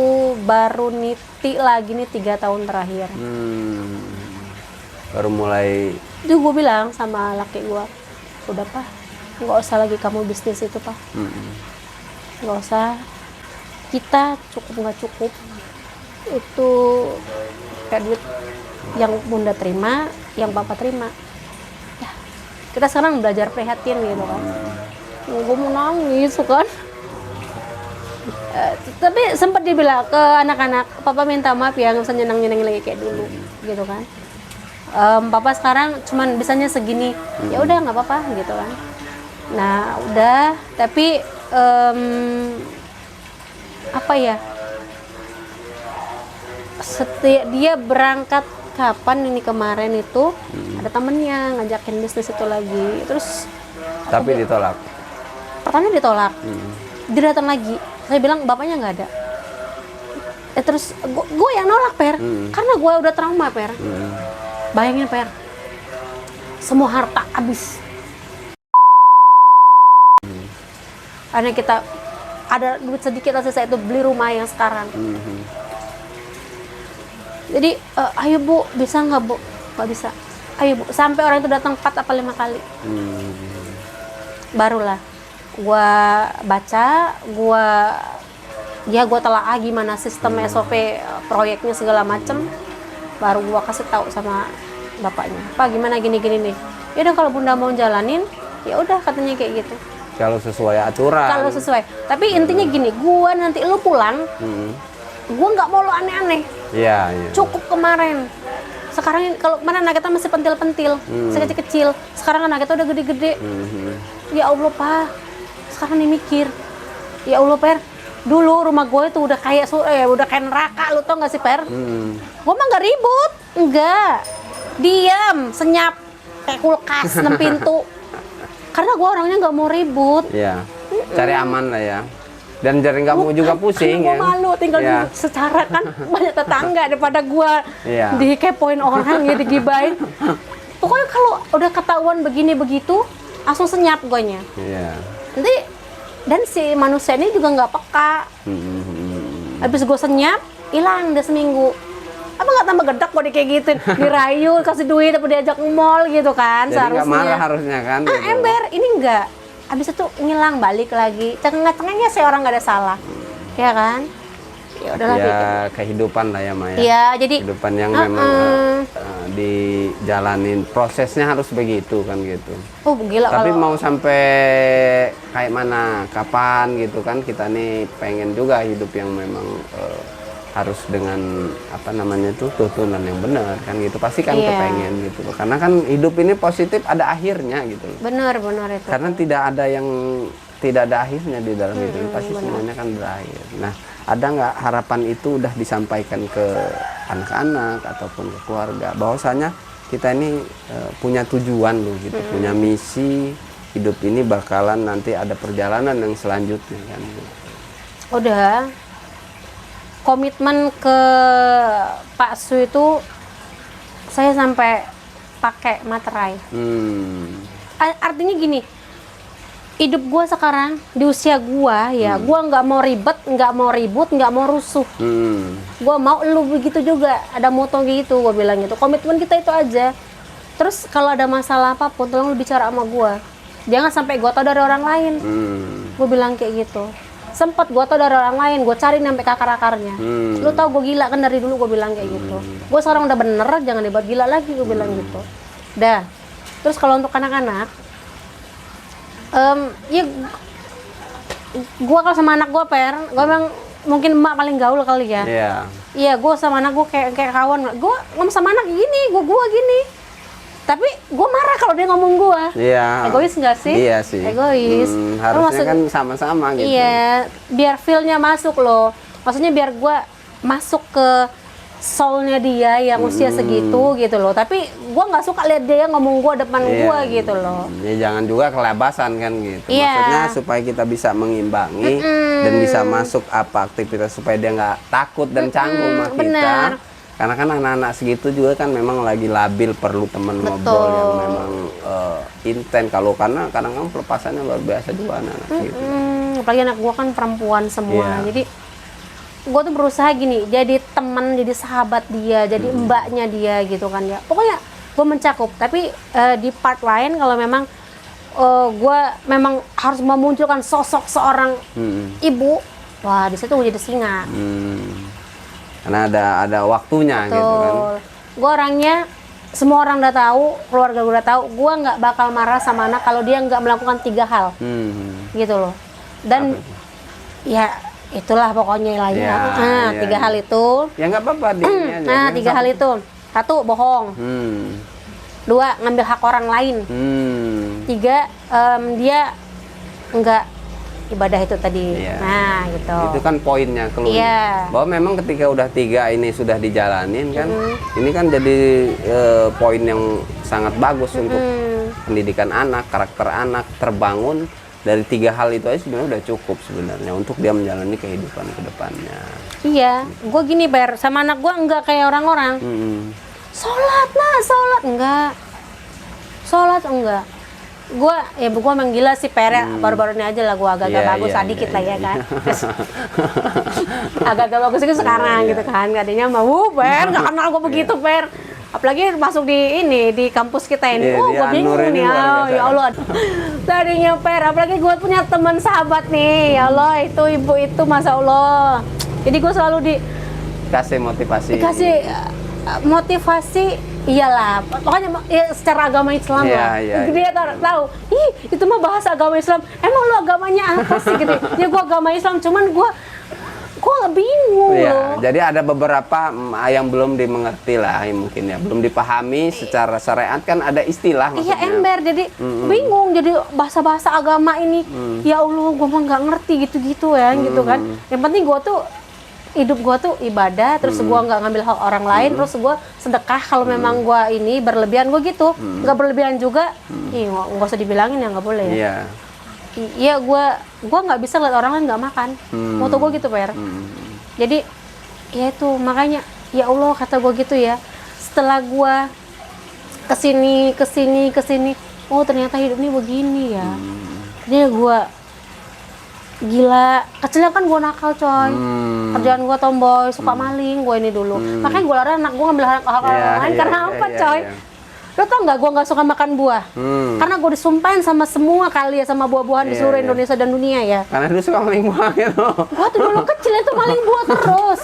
baru niti lagi nih 3 tahun terakhir.
Baru mulai.
Itu gue bilang sama laki gua, udah Pak, nggak usah lagi kamu bisnis itu Pak, nggak usah. Kita cukup nggak cukup itu kayak duit yang Bunda terima, yang Bapak terima. Ya, kita sekarang belajar prihatin gitu kan. Gue mau nangis kan. Tapi sempat dibilang ke anak-anak, Papa minta maaf ya, nggak usah nyenang-nyenangin lagi kayak dulu gitu kan. Papa sekarang cuman bisanya segini, ya udah nggak apa-apa gitu kan. Nah udah, tapi apa ya, setiap dia berangkat kapan ini kemarin itu ada temennya ngajakin bisnis itu lagi, terus
Tapi ditolak.
pertama ditolak, dia datang lagi, saya bilang bapaknya nggak ada. Terus gue yang nolak, Per, karena gue udah trauma, Per. Bayangin, Per, semua harta habis. Karena kita ada duit sedikit aja, saya itu beli rumah yang sekarang. Jadi ayo Bu, bisa nggak Bu? Nggak bisa. Ayo Bu, sampai orang itu datang 4 apa 5 kali. Barulah gua baca, gua telaah gimana sistem SOP proyeknya segala macem, baru gua kasih tahu sama bapaknya, Pak gimana gini nih. Ya udah kalau Bunda mau jalanin, ya udah katanya kayak gitu.
Kalau sesuai aturan.
Kalau sesuai. Tapi intinya gini, gua nanti lu pulang, gua nggak mau lu aneh-aneh.
Iya.
Cukup kemarin. Sekarang kalau mana anak kita masih pentil-pentil, masih kecil-kecil. Sekarang anak kita udah gede-gede. Ya Allah, Pak. Sekarang nih mikir, ya Allah, Per, dulu rumah gue itu udah kayak neraka, lu tau gak sih, Per? Gue mah gak ribut, enggak, diam, senyap, kayak kulkas 6 pintu. Karena gue orangnya gak mau ribut.
Iya. Cari aman lah ya. Dan jadi nggak mau juga pusing
gue
ya.
malu tinggal
Iya.
di secara kan banyak tetangga daripada gue
Iya.
dikepoin orang ya digibain. Pokoknya kalau udah ketahuan begini begitu langsung senyap guanya.
Iya.
Nanti dan si manusia ini juga nggak peka. Habis gue senyap hilang udah seminggu. Apa nggak tambah gedek gue kayak gitu, dirayu kasih duit apa diajak ke mall gitu kan.
Jadi nggak
seharusnya
marah harusnya kan. gitu.
ember ini enggak. Habis itu ngilang balik lagi. Tengah-tengahnya saya orang nggak ada salah. Ya kan? Ya udahlah
Ya
gitu.
kehidupan lah ya Maya.
Iya, jadi
Kehidupan yang memang dijalanin prosesnya harus begitu kan gitu.
oh gila
Tapi
kalau
mau sampai kayak mana, kapan gitu kan kita nih pengen juga hidup yang memang harus dengan apa namanya itu tuntunan yang benar kan gitu. Pasti kan
Iya.
kepengen gitu. Karena kan hidup ini positif ada akhirnya gitu loh.
benar itu.
Karena tidak ada yang tidak ada akhirnya di dalam hidup ini, pasti semuanya kan berakhir. Nah, ada nggak harapan itu udah disampaikan ke anak-anak ataupun ke keluarga bahwasanya kita ini punya tujuan loh gitu, punya misi hidup ini bakalan nanti ada perjalanan yang selanjutnya kan.
Udah komitmen ke Pak Su itu saya sampai pakai materai. Artinya gini, hidup gue sekarang di usia gue ya, gue nggak mau ribet, nggak mau ribut, nggak mau rusuh. Gue mau lu begitu juga, ada moto gitu, gue bilang gitu. Komitmen kita itu aja. Terus kalau ada masalah apapun, tolong lu bicara sama gue. Jangan sampai gue tau dari orang lain. Gue bilang kayak gitu. Sempet gue tau dari orang lain, gue cari sampai akar-akarnya. Lu tau gue gila kan dari dulu, gue bilang kayak gitu. Gue sekarang udah bener, jangan dibuat gila lagi, gue bilang gitu. Dah. Terus kalau untuk anak-anak, ya gue kalau sama anak gue gue memang mungkin emak paling gaul kali ya.
Iya.
Iya, gue sama anak gue kayak kawan. Gue ngomong sama anak gini, gue gini. Tapi gue marah kalau dia ngomong gue.
Iya.
Egois nggak sih?
Iya sih.
Egois.
Harusnya kan sama-sama gitu.
Iya, biar feel-nya masuk loh. Maksudnya biar gue masuk ke soul-nya dia yang usia segitu gitu loh. Tapi gue nggak suka lihat dia ngomong gue depan gue gitu loh.
Ya jangan juga kelabasan kan gitu.
Iya.
Maksudnya supaya kita bisa mengimbangi dan bisa masuk apa aktivitas supaya dia nggak takut dan canggung sama kita.
bener.
Karena kan anak-anak segitu juga kan memang lagi labil, perlu teman ngobrol yang memang intens. Kalau karena kadang-kadang pelepasannya luar biasa juga anak-anak gitu.
Apalagi anak gue kan perempuan semua.
Iya.
Jadi gue tuh berusaha gini, jadi teman, jadi sahabat dia, jadi mbaknya dia gitu kan ya. Pokoknya gue mencakup. Tapi di part lain kalau memang gue memang harus memunculkan sosok seorang ibu, wah di situ gue jadi singa.
Karena ada waktunya gitu kan.
Gue orangnya semua orang udah tahu, keluarga gue udah tahu, gue nggak bakal marah sama anak kalau dia nggak melakukan 3 hal, gitu loh. Dan ya itulah pokoknya lah ya. Nah, 3 hal itu.
Ya nggak apa-apa deh.
Nah, 3 hal itu. 1, bohong. 2, ngambil hak orang lain. 3, dia nggak ibadah itu tadi.
Iya.
Nah, gitu.
Itu kan poinnya keluar.
Iya.
Bahwa memang ketika udah 3 ini sudah dijalanin kan, ini kan jadi poin yang sangat bagus untuk pendidikan anak, karakter anak terbangun dari 3 hal itu aja sebenarnya udah cukup sebenarnya untuk dia menjalani kehidupan ke depannya.
Iya, gue gini Per, sama anak gue enggak kayak orang-orang. Sholat enggak. Sholat enggak. Gue emang gila sih Per, baru-baru ini aja lah gue agak-agak bagus, dikit lah ya kan. Agak-agak bagus itu sekarang gitu kan. Adanya mau Per, nggak kenal gue begitu Per. Apalagi masuk di kampus kita ini.
Iya,
Gue bingung nih ya Allah. Tadinya Per, apalagi gue punya teman sahabat nih. Ya Allah, itu ibu itu Masya Allah. Jadi gue selalu
Kasih motivasi.
dikasih motivasi, iyalah. Pokoknya ya, secara agama Islam lah. Dia tahu, ih itu mah bahasa agama Islam. Emang lu agamanya apa sih gitu? Ya gue agama Islam, cuman gue bingung loh.
Jadi ada beberapa yang belum dimengerti lah, mungkin ya belum dipahami secara syariat kan ada istilah maksudnya.
Iya ember, jadi bingung, jadi bahasa-bahasa agama ini. Ya Allah, gue mah nggak ngerti gitu-gitu ya, gitu kan. Yang penting gue tuh hidup gue tuh ibadah, terus gue nggak ngambil hak orang lain, terus gue sedekah kalau memang gue ini berlebihan gue gitu, nggak berlebihan juga, nggak usah dibilangin ya nggak boleh ya.
Iya.
Iya, gua nggak bisa lihat orang lain nggak makan. Moto gue gitu, Per. Jadi ya itu makanya ya Allah kata gue gitu ya. Setelah gua kesini, oh ternyata hidup ini begini ya. Jadi gua gila, kecilnya kan gue nakal coy, kerjaan gue tomboy, suka maling gue ini dulu, makanya gue larang anak gue ngambil hal orang lain karena apa coy? Lo tau nggak gue nggak suka makan buah, karena gue disumpahin sama semua kali ya sama buah-buahan di seluruh Indonesia dan dunia ya.
Karena dulu suka maling buah gitu.
Gue tuh dulu kecil itu maling buah terus,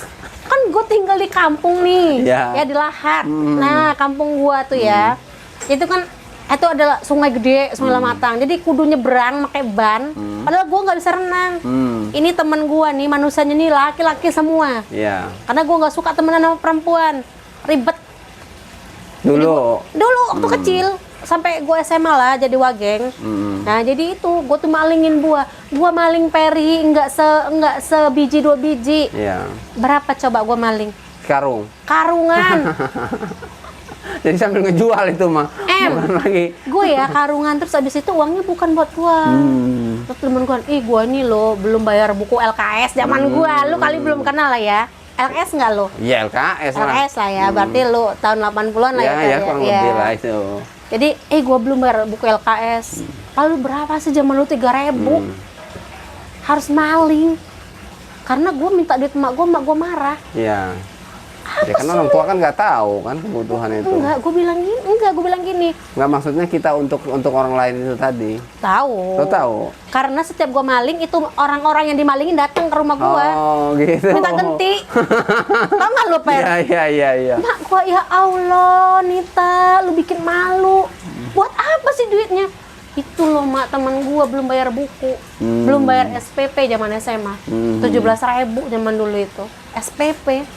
kan gue tinggal di kampung nih, ya di Lahat. Nah kampung gue tuh ya, itu kan itu adalah sungai gede, sungai Lamatang. Jadi kudu nyebrang pakai ban. Padahal gue nggak bisa renang. Ini temen gue nih, manusianya nih laki-laki semua.
Iya.
Karena gue nggak suka temenan sama perempuan, ribet.
Dulu
Waktu kecil, sampai gue SMA lah jadi wageng. Nah jadi itu gue tuh malingin buah. Gue maling peri, nggak sebiji 2 biji.
Iya.
Berapa coba gue maling? Karungan.
Jadi sambil ngejual itu mah. Bukan lagi.
Gue ya karungan, terus abis itu uangnya bukan buat gue. Terus temen gue, gue nih lo belum bayar buku LKS zaman gue. Lu kali belum kenal lah ya. LKS nggak lo?
Iya LKS lah.
LKS lah ya, berarti lo tahun 80-an lah ya.
Iya kurang lebih lah itu.
Jadi gue belum bayar buku LKS. Lalu berapa sih zaman lu 3.000? Harus maling. Karena gue minta duit mak gue marah.
Iya. Ya karena orang tua kan nggak tahu kan kebutuhan itu.
Enggak, gue bilang gini.
Nggak, maksudnya kita untuk orang lain itu tadi.
Tahu.
Lo tahu?
Karena setiap gue maling itu orang-orang yang dimalingin datang ke rumah gue.
Oh gitu.
Minta ganti. Tahu nggak lo, Per?
Iya.
Mak gue, ya Allah, Nita, lu bikin malu. Buat apa sih duitnya? Itu loh mak, temen gue belum bayar buku, belum bayar SPP zaman SMA, 17.000 zaman dulu itu SPP.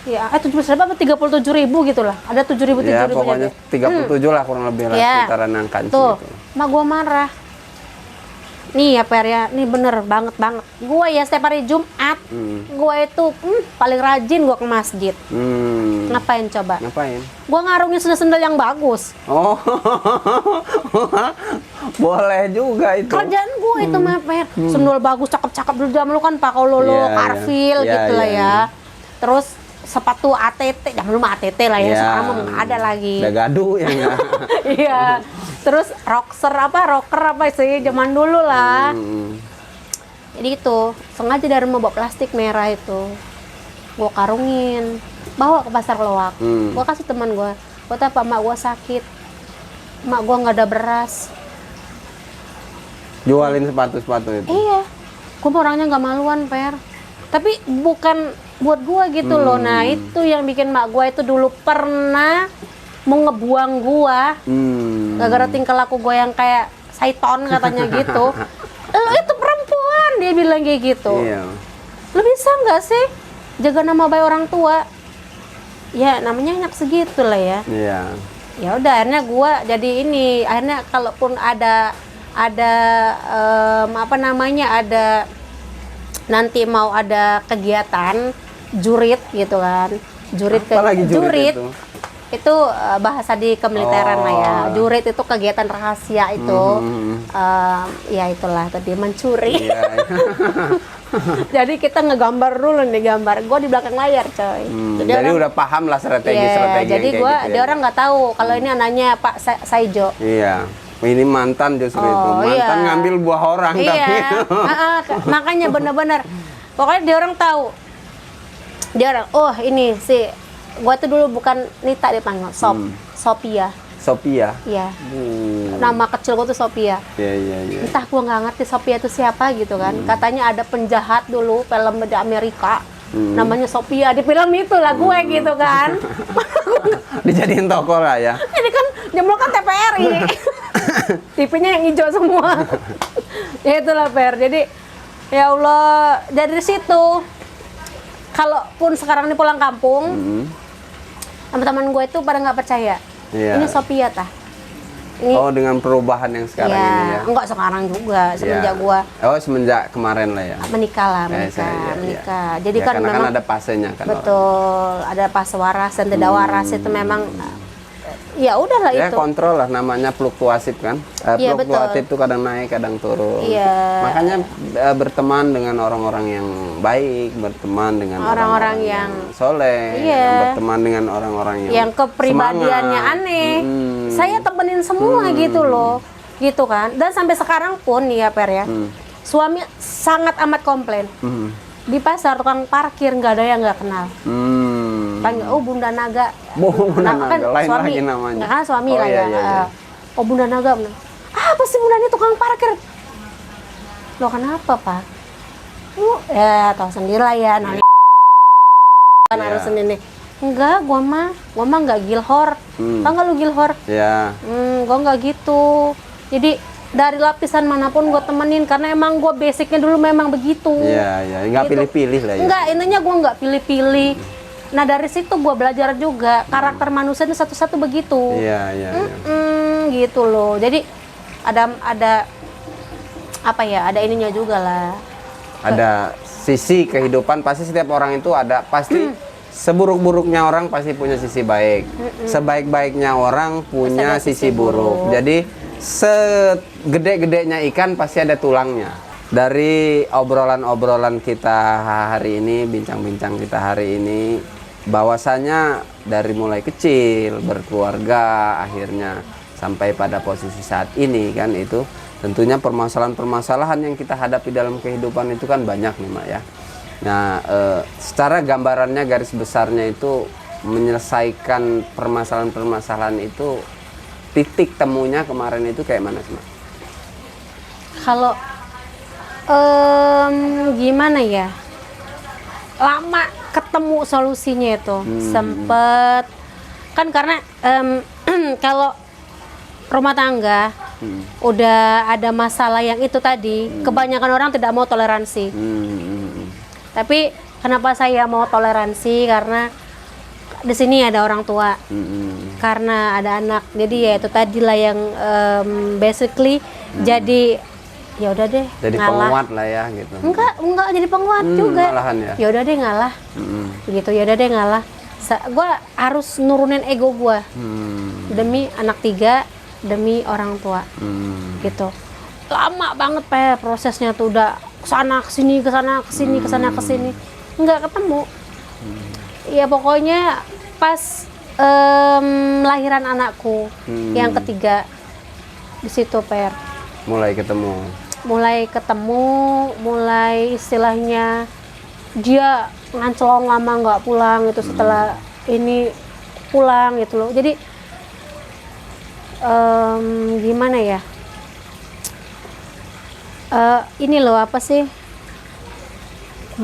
Ya, 17.000 apa 37.000 gitu lah. Ada 7.000
ya, pokoknya 37 lah kurang lebih lah sekitaran angka
tuh,
gitu.
Mak gua marah. Nih ya Per ya, nih bener banget. Gua ya setiap hari Jumat, gua itu paling rajin gua ke masjid. Ngapain coba? Gua ngarungin sendal-sendal yang bagus.
Oh, boleh juga itu.
Kerjaan gua itu mah Per, sendal bagus, cakep-cakep dulu zaman lu kan pakai lolo, Carville gitu lah ya. Terus sepatu ATT, jangan lupa ATT lah ya, sekarang mah nggak ada lagi.
Udah gaduh ya nggak?
Iya. Terus rocker apa sih zaman dulu lah. Jadi itu sengaja dari rumah bawa plastik merah itu, gua karungin, bawa ke pasar Loak. Gua kasih teman gua, buat apa mak gua sakit, mak gua nggak ada beras.
Jualin sepatu itu?
Iya, gua orangnya nggak maluan Per. Tapi bukan buat gua gitu loh. Nah itu yang bikin mak gua itu dulu pernah mau ngebuang gua gara-gara tingkah laku gua yang kayak Saiton katanya gitu. Lo itu perempuan, dia bilang kayak gitu.
Iya.
Lo bisa nggak sih jaga nama baik orang tua? Ya namanya anak segitu lah ya.
Iya.
Ya udah akhirnya gua jadi ini, akhirnya kalaupun ada nanti mau ada kegiatan jurit gitu kan, jurit itu bahasa di kemiliteran lah ya. Jurit itu kegiatan rahasia itu. Ya itulah tadi mencuri. Jadi kita ngegambar dulu nih, gue di belakang layar coy.
Jadi udah paham lah strategi
jadi
gitu
dia orang nggak tahu kalau ini anaknya Pak Saijo.
Iya. Ini mantan justru itu. Mantan ngambil buah orang tapi.
Makanya bener-bener. Pokoknya dia orang tahu. Dia orang, oh ini si gua tuh dulu bukan Nita dipanggil, Sophia. Iya. Nama kecil gua tuh Sophia.
Iya.
Entah gua nggak ngerti Sophia itu siapa gitu kan. Katanya ada penjahat dulu film di Amerika. Namanya Sophia, di film itu lah gue gitu kan.
Dijadiin tokoh lah ya.
Ini kan jemlok kan TPRI. TV-nya yang hijau semua. Ya itulah Per. Jadi ya Allah, dari situ kalaupun sekarang ini pulang kampung, teman-teman gue itu pada nggak percaya. Ini Sophia tah. Ini,
dengan perubahan yang sekarang ini ya.
Enggak sekarang juga, semenjak gua.
Semenjak kemarin lah ya.
Menikah. Jadi kan
karena
memang
ada fasenya kan.
Betul, ada fase waras dan tidak waras itu memang ya udahlah
Ya
itu.
kontrol lah, namanya fluktuatif kan.
Iya,
Fluktuatif
betul.
tuh kadang naik kadang turun.
Iya.
Makanya berteman dengan orang-orang yang baik, berteman dengan
Orang-orang yang
soleh,
Iya.
berteman dengan orang-orang
yang kepribadiannya
semangat.
aneh.
Mm-mm.
Saya temenin semua gitu loh. Gitu kan. Dan sampai sekarang pun nih ya Per ya. Suami sangat amat komplain.
Hmm.
Di pasar tukang parkir nggak ada yang nggak kenal. Panggil, oh Bunda Naga.
Bunda
Nah, kan
Naga, lain
suami,
lagi namanya.
Nah, kan suami
Oh,
lah
iya,
ya.
iya, iya.
Oh Bunda Naga. Bener. Apa sih Bunda ini tukang parkir? Loh kenapa Pak? Ya tahu sendiri lah ya. Nah, kan
Iya.
harus ini. Enggak, gua mah nggak gilhor. Tau nggak lu gilhor?
Ya.
Gua nggak gitu. Jadi dari lapisan manapun gue temenin karena emang gue basicnya dulu memang begitu.
Iya, iya, nggak
Gitu.
pilih-pilih lah ya.
Enggak, intinya gue nggak pilih-pilih. Nah dari situ gue belajar juga karakter manusia itu satu-satu begitu.
Iya, iya, iya.
Gitu loh. Jadi ada apa ya? Ada ininya juga lah.
Ada sisi kehidupan, pasti setiap orang itu ada, pasti seburuk-buruknya orang pasti punya sisi baik. Sebaik-baiknya orang punya
Pasti ada
sisi
sisi
buruk.
buruk.
Jadi segede-gedenya ikan pasti ada tulangnya. Dari obrolan-obrolan kita hari ini, bincang-bincang kita hari ini, bahwasanya dari mulai kecil berkeluarga akhirnya sampai pada posisi saat ini kan, itu tentunya permasalahan-permasalahan yang kita hadapi dalam kehidupan itu kan banyak nih Mak ya. Nah, secara gambarannya garis besarnya itu menyelesaikan permasalahan-permasalahan itu, titik temunya kemarin itu kayak mana sih Mak?
Kalau gimana ya? Lama ketemu solusinya itu. Sempet kan karena kalau rumah tangga udah ada masalah yang itu tadi, kebanyakan orang tidak mau toleransi. Tapi kenapa saya mau toleransi? Karena di sini ada orang tua, karena ada anak. Jadi ya itu tadi lah yang basically jadi ya udah deh
Jadi
ngalah.
penguat lah ya gitu.
Enggak jadi penguat juga.
Malahan ya.
Ya udah deh ngalah. Gitu ya udah deh ngalah. Gue harus nurunin ego gue demi anak 3, demi orang tua. Gitu. Lama banget prosesnya tuh, udah kesana kesini kesana kesini kesana kesini nggak ketemu. Ya pokoknya pas lahiran anakku yang ketiga di situ
Mulai ketemu.
mulai istilahnya dia ngancelong lama nggak pulang itu, setelah ini pulang gitu loh. Jadi gimana ya, ini loh apa sih,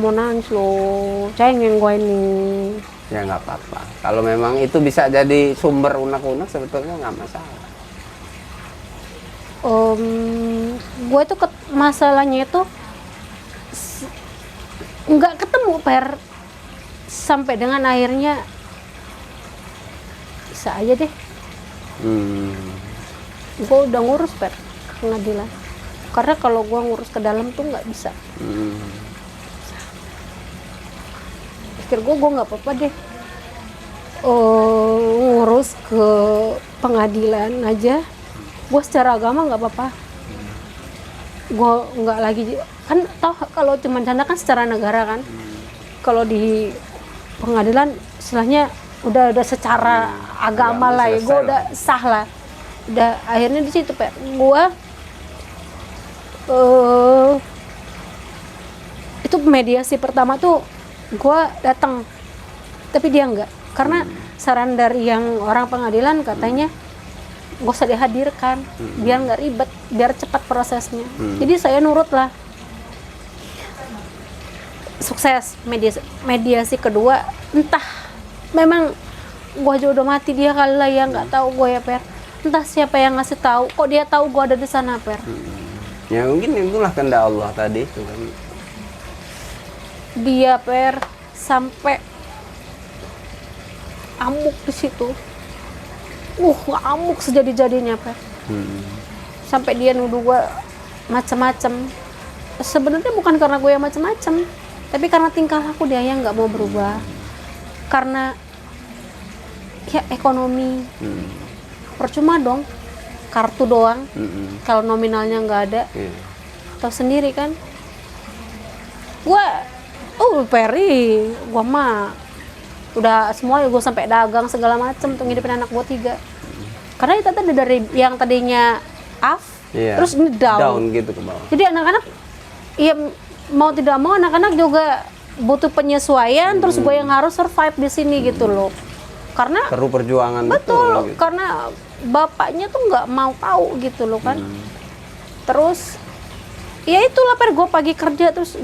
mau nangis loh, cengeng gue ini.
Ya nggak apa-apa. Kalau memang itu bisa jadi sumber unek-unek sebetulnya nggak masalah.
Gue tuh masalahnya itu nggak ketemu sampai dengan akhirnya bisa aja deh. Gue udah ngurus ke pengadilan, karena kalau gue ngurus ke dalam tuh nggak bisa. Pikir gue nggak apa-apa deh ngurus ke pengadilan aja. Gue secara agama nggak apa-apa. Gue nggak lagi kan, toh kalau cuma canda kan secara negara kan. Kalau di pengadilan istilahnya udah secara agama lah ya, gue udah sah lah. Udah akhirnya di situ gue itu mediasi pertama tuh gue datang, tapi dia enggak, karena saran dari yang orang pengadilan katanya gak usah dihadirkan, biar nggak ribet, biar cepat prosesnya. Jadi saya nurut lah. Sukses mediasi kedua, entah memang gue jodoh mati dia kali lah ya, nggak tahu gue ya entah siapa yang ngasih tahu, kok dia tahu gue ada di sana
Ya mungkin itulah kehendak Allah tadi itu kan.
Dia sampai amuk di situ. Ngamuk sejadi-jadinya sampai dia nuduh gue macam-macam. Sebenarnya bukan karena gue yang macam-macam, tapi karena tingkah laku dia yang nggak mau berubah, karena ya ekonomi. percuma dong, kartu doang. Kalau nominalnya nggak ada,
Iya.
tahu sendiri kan. Gua, Peri, gua mah udah semua gue sampai dagang segala macem untuk ngidupin anak gue 3. Karena itu tadi dari yang tadinya up,
Iya.
terus ini down.
Gitu ke bawah.
Jadi anak-anak, ya mau tidak mau anak-anak juga butuh penyesuaian. Terus gue yang harus survive di sini gitu loh. Karena
Perlu perjuangan
betul,
gitu.
karena bapaknya tuh nggak mau tahu gitu loh kan. Terus ya itulah Per, gue pagi kerja terus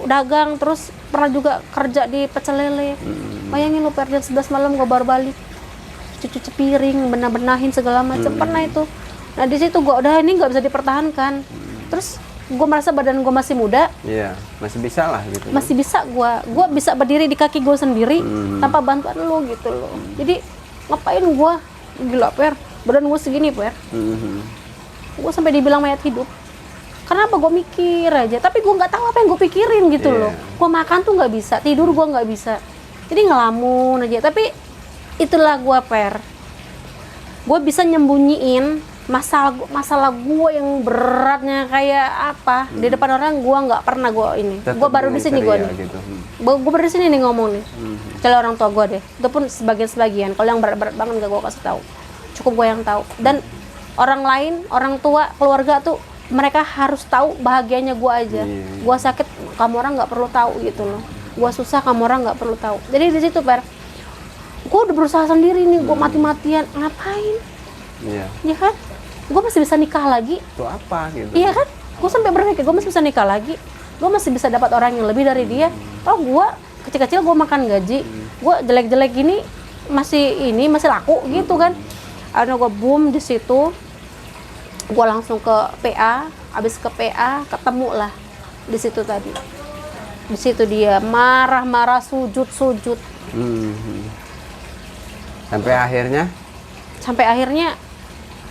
dagang terus pernah juga kerja di pecel lele. Bayangin lo Per, jam 11 malam gue baru balik, cuci piring, benahin segala macam. Pernah itu. Nah di situ gue udah ini nggak bisa dipertahankan. Terus gue merasa badan gue masih muda,
Iya, masih bisa lah gitu.
masih bisa gue bisa berdiri di kaki gue sendiri tanpa bantuan lo gitu loh. Jadi ngapain gue, gila Per, badan gue segini Per, gue sampai dibilang mayat hidup. Karena apa? Gue mikir aja, tapi gue nggak tahu apa yang gue pikirin gitu
Iya.
loh. Gue makan tuh nggak bisa, tidur gue nggak bisa, jadi ngelamun aja. Tapi itulah gue Per, gue bisa nyembunyiin masalah gue yang beratnya kayak apa di depan orang. Gue nggak pernah gue ini,
Tetap
gue baru di sini gue
ceria
nih.
gitu.
Gue baru di sini nih ngomong nih. Kalau orang tua gue deh, itu pun sebagian. Kalau yang berat-berat banget gak gue kasih tahu. Cukup gue yang tahu. Dan orang lain, orang tua, keluarga tuh mereka harus tahu bahagianya gue aja. Gue sakit, kamu orang nggak perlu tahu gitu loh. Gue susah, kamu orang nggak perlu tahu. Jadi di situ Per, gue udah berusaha sendiri nih, gue mati-matian. Ngapain?
Iya.
Ya kan? Gue masih bisa nikah lagi.
Itu apa gitu?
Iya kan? Gue sampai berpikir gue masih bisa nikah lagi. Gue masih bisa dapat orang yang lebih dari dia. Oh gue kecil-kecil gue makan gaji. Gue jelek-jelek gini masih laku gitu kan. Akhirnya gue boom di situ. Gue langsung ke PA. Abis ke PA ketemu lah di situ tadi. Di situ dia marah-marah, sujud. Sampai akhirnya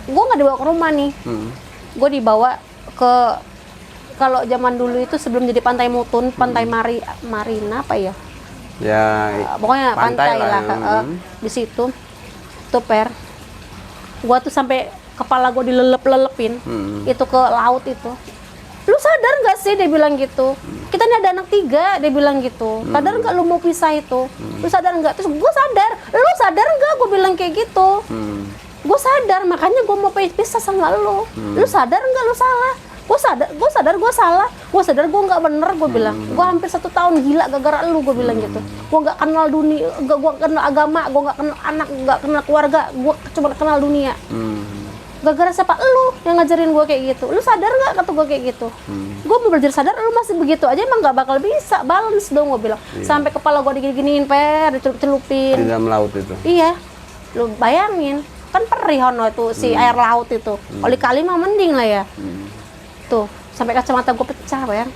gue nggak dibawa ke rumah nih. Gue dibawa ke, kalau zaman dulu itu sebelum jadi Pantai Mutun, Pantai Marina apa ya?
Ya,
Pokoknya pantai lah.
ya.
Di situ tuh Per, gue tuh sampai kepala gue dilelep-lelepin itu ke laut itu. Lu sadar nggak sih, dia bilang gitu. Kita ini ada anak 3, dia bilang gitu. Sadar nggak lu mau pisah itu? Lu sadar nggak? Terus gue sadar. Lu sadar nggak? Gue bilang kayak gitu. Gue sadar, makanya gue mau pisah sama lu. Lu sadar nggak lu salah? Gue sadar gue salah. Gue sadar gue nggak bener, gue bilang. Gue hampir 1 tahun gila gara-gara lu, gue bilang gitu. Gue nggak kenal dunia, gue kenal agama, gue nggak kenal anak, nggak kenal keluarga, gue cuma kenal dunia. Gara-gara siapa? Lu yang ngajarin gue kayak gitu. Lu sadar nggak? Kata gue kayak gitu. Gue mau belajar sadar, lu masih begitu aja, emang nggak bakal bisa balance dong, gue bilang. Sampai kepala gue diginiin Per, dicelupin
Di dalam laut itu.
Iya, lu bayangin, kan perih hono itu si air laut itu. Oli kali mah mending lah ya. Tuh, sampai kacamata gue pecah, bayang.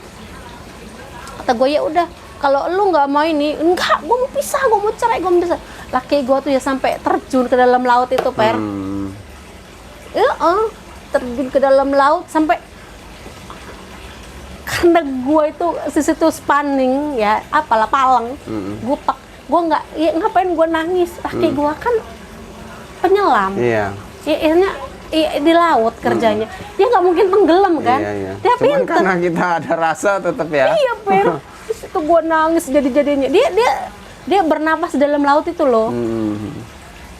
Kata gue ya udah, kalau lu nggak mau ini, enggak, gue mau pisah, gue mau cerai, gue mau pisah. Laki gue tuh ya sampai terjun ke dalam laut itu, Per. Terjun ke dalam laut sampai, karena gue itu di situ spanning ya, apalah palang. Gue nggak, ya ngapain gue nangis? Laki gue kan penyelam.
Iya.
Ya, akhirnya di laut kerjanya. Dia nggak mungkin tenggelam kan?
Iya.
Dia
Cuman
pinter.
karena kita ada rasa tetap ya.
Iya, Per. Terus itu gue nangis jadi-jadinya. Dia bernapas di dalam laut itu loh.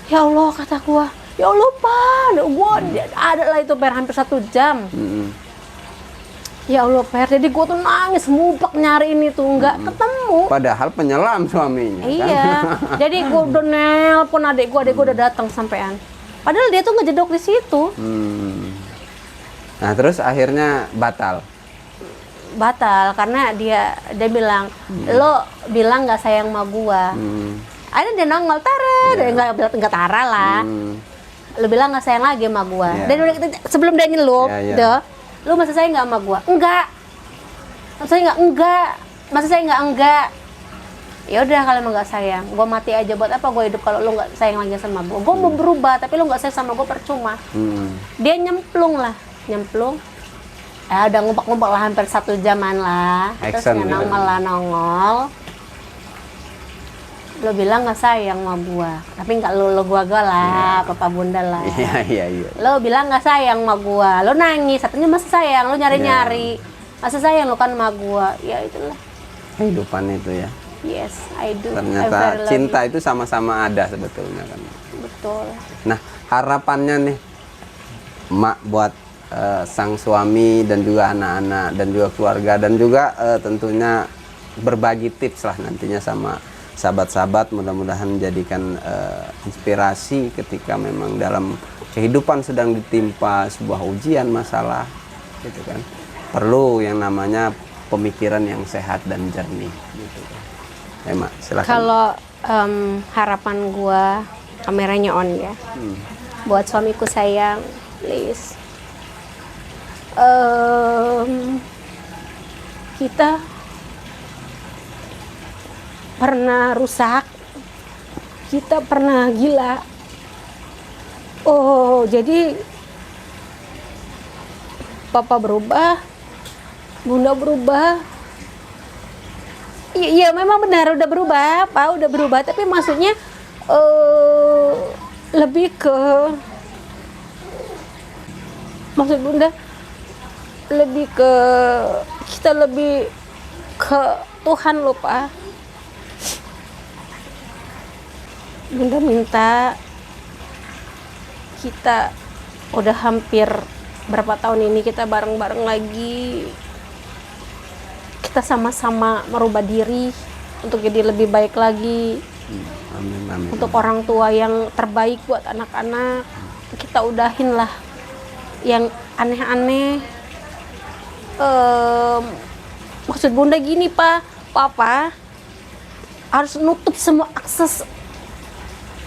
Ya Allah, kata gue. Ya Allah, Pak. Gue ada lah itu Per hampir 1 jam. Ya Allah, Per. Jadi gue tuh nangis, mubak nyari ini tuh nggak ketemu.
Padahal penyelam suaminya.
Iya.
Kan?
Jadi gue udah nelpon adik gue udah datang sampean. Padahal dia tuh ngejedok di situ.
Nah, terus akhirnya batal.
Karena dia bilang, lo bilang nggak sayang sama gua. Akhirnya dia nongol, dia nggak tara lah. Lo bilang nggak sayang lagi sama gua.
Iya.
Dan sebelum dia nyelup,
Iya.
lo masih sayang nggak sama gua? Enggak. Masih sayang enggak. Ya udah, kalau emang nggak sayang, gua mati aja, buat apa gua hidup kalau lo nggak sayang lagi sama gua? Gua mau berubah, tapi lo nggak sayang sama gua, percuma. Dia nyemplung. Udah ngumpet-ngumpet lah hampir 1 jaman lah. Terus
Action,
nongol. Lo bilang nggak sayang sama gua, tapi nggak lo gua lah, papa bunda lah.
Iya.
Lo bilang nggak sayang sama gua, lo nangis, katanya masa sayang, lo nyari-nyari, masa sayang lo kan sama gua, ya itulah.
Kehidupan itu ya.
Yes, I do. I very
Ternyata
love
cinta itu sama-sama ada sebetulnya kan.
you. Betul.
Nah, harapannya nih, Mak buat sang suami dan juga anak-anak dan juga keluarga dan juga tentunya berbagi tips lah nantinya sama sahabat-sahabat, mudah-mudahan menjadikan inspirasi ketika memang dalam kehidupan sedang ditimpa sebuah ujian masalah gitu kan. Perlu yang namanya pemikiran yang sehat dan jernih gitu kan. Mak, silakan.
Kalau harapan gua, kameranya on ya. Buat suamiku sayang, please. Kita pernah rusak, kita pernah gila. Oh, jadi papa berubah, bunda berubah. Iya, memang benar udah berubah, Pak, udah berubah. Tapi maksudnya lebih ke, maksud bunda lebih ke kita lebih ke Tuhan loh, Pak. Bunda minta kita udah hampir berapa tahun ini kita bareng-bareng lagi, kita sama-sama merubah diri untuk jadi lebih baik lagi.
Amin.
Untuk orang tua yang terbaik buat anak-anak, kita udahin lah yang aneh-aneh. Maksud bunda gini, papa harus nutup semua akses.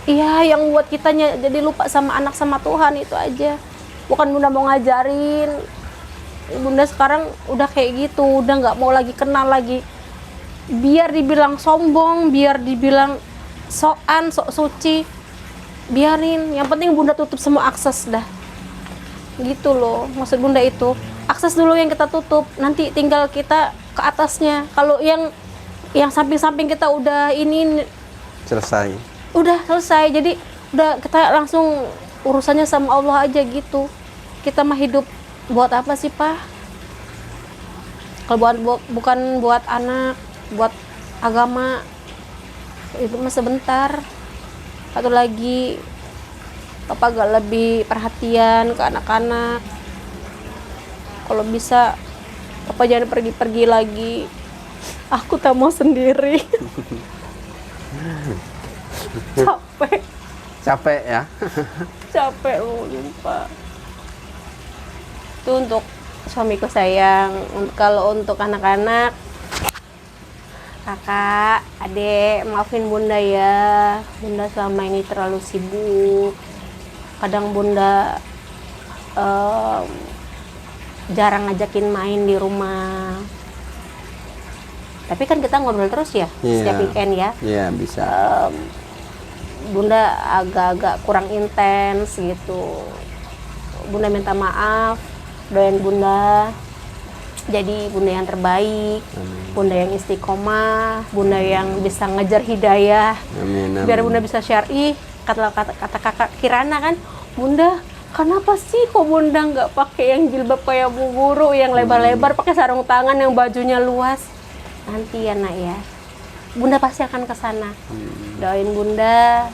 Iya, yang buat kitanya jadi lupa sama anak sama Tuhan itu aja. Bukan bunda mau ngajarin. Bunda sekarang udah kayak gitu, udah nggak mau lagi kenal lagi. Biar dibilang sombong, biar dibilang sok suci, biarin. Yang penting bunda tutup semua akses dah. Gitu loh, maksud bunda itu. Akses dulu yang kita tutup, nanti tinggal kita ke atasnya. Kalau yang samping-samping kita udah ini
Selesai.
udah selesai, jadi udah kita langsung urusannya sama Allah aja gitu. Kita mah hidup buat apa sih, Pak? Kalau bukan buat anak, buat agama, itu mah sebentar. Satu lagi, Papa gak lebih perhatian ke anak-anak. Kalau bisa Papa jangan pergi-pergi lagi, aku tak mau sendiri.
Capek ya.
Capek loh, lupa. Itu untuk suamiku sayang. Kalau untuk anak-anak, kakak, adik, maafin bunda ya. Bunda selama ini terlalu sibuk. Kadang bunda jarang ngajakin main di rumah. Tapi kan kita ngobrol terus ya, setiap weekend ya.
Iya, bisa.
Bunda agak-agak kurang intens gitu. Bunda minta maaf, doain bunda jadi bunda yang terbaik.
Amin.
Bunda yang istiqomah, bunda yang bisa ngejar hidayah.
Amin.
Biar bunda bisa syar'i. Kata kakak Kirana kan, bunda kenapa sih kok bunda nggak pakai yang jilbab kayak Bu Guru yang lebar-lebar, pakai sarung tangan yang bajunya luas? Nanti ya nak ya, bunda pasti akan ke sana. Doain bunda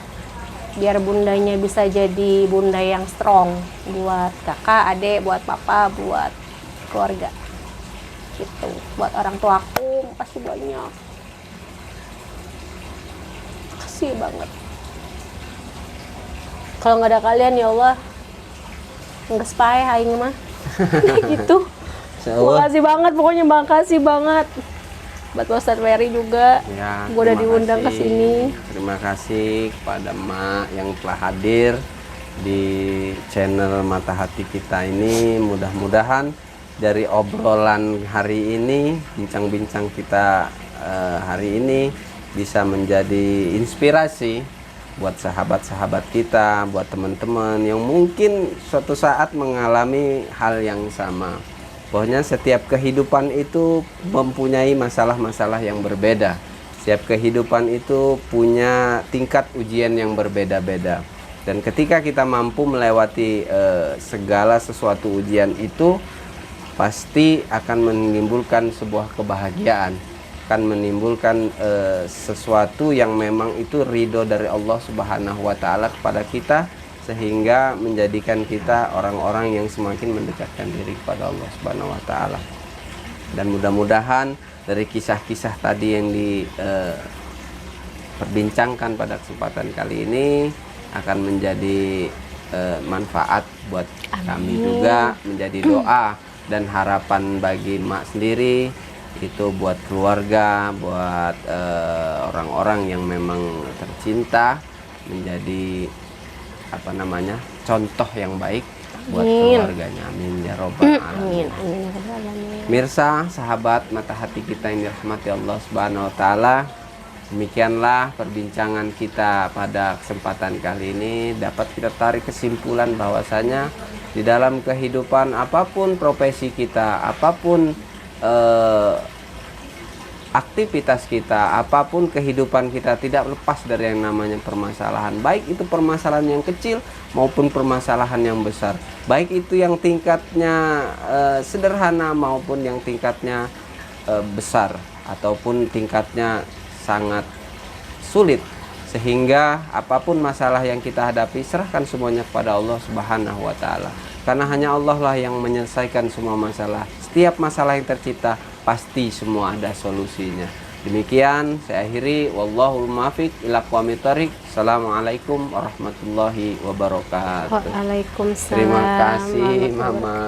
biar bundanya bisa jadi bunda yang strong buat kakak, adik, buat papa, buat keluarga gitu. Buat orang tua aku pasti banyak. Kasih banget. Kalau nggak ada kalian ya Allah, nggak sepae aing mah. Gitu. Makasih banget, pokoknya makasih banget. Buat Ustadz Ferry juga,
Ya,
gue udah diundang ke sini.
Terima kasih kepada Mak yang telah hadir di channel Mata Hati kita ini. Mudah-mudahan dari obrolan hari ini, bincang-bincang kita hari ini bisa menjadi inspirasi buat sahabat-sahabat kita, buat teman-teman yang mungkin suatu saat mengalami hal yang sama. Bahwasanya setiap kehidupan itu mempunyai masalah-masalah yang berbeda. Setiap kehidupan itu punya tingkat ujian yang berbeda-beda. Dan ketika kita mampu melewati segala sesuatu ujian itu, pasti akan menimbulkan sebuah kebahagiaan, akan menimbulkan sesuatu yang memang itu ridho dari Allah Subhanahu wa Ta'ala kepada kita, sehingga menjadikan kita orang-orang yang semakin mendekatkan diri kepada Allah Subhanahu wa Ta'ala. Dan mudah-mudahan dari kisah-kisah tadi yang diperbincangkan pada kesempatan kali ini akan menjadi manfaat buat kami juga, menjadi doa dan harapan bagi Mak sendiri, itu buat keluarga, buat orang-orang yang memang tercinta, menjadi contoh yang baik buat keluarganya. Amin ya robbal alamin. Mirsa, sahabat mata hati kita yang dirahmati Allah Subhanahu wa Ta'ala, demikianlah perbincangan kita pada kesempatan kali ini. Dapat kita tarik kesimpulan bahwasanya di dalam kehidupan apapun profesi kita, apapun aktivitas kita, apapun kehidupan kita, tidak lepas dari yang namanya permasalahan. Baik itu permasalahan yang kecil maupun permasalahan yang besar. Baik itu yang tingkatnya sederhana maupun yang tingkatnya besar ataupun tingkatnya sangat sulit. Sehingga apapun masalah yang kita hadapi, serahkan semuanya kepada Allah Subhanahu wa Ta'ala. Karena hanya Allah lah yang menyelesaikan semua masalah. Setiap masalah yang tercipta pasti semua ada solusinya. Demikian saya akhiri, wallahul muwaffiq ila aqwamit thoriq. Assalamualaikum warahmatullahi wabarakatuh.
Waalaikumsalam.
Terima kasih Mama.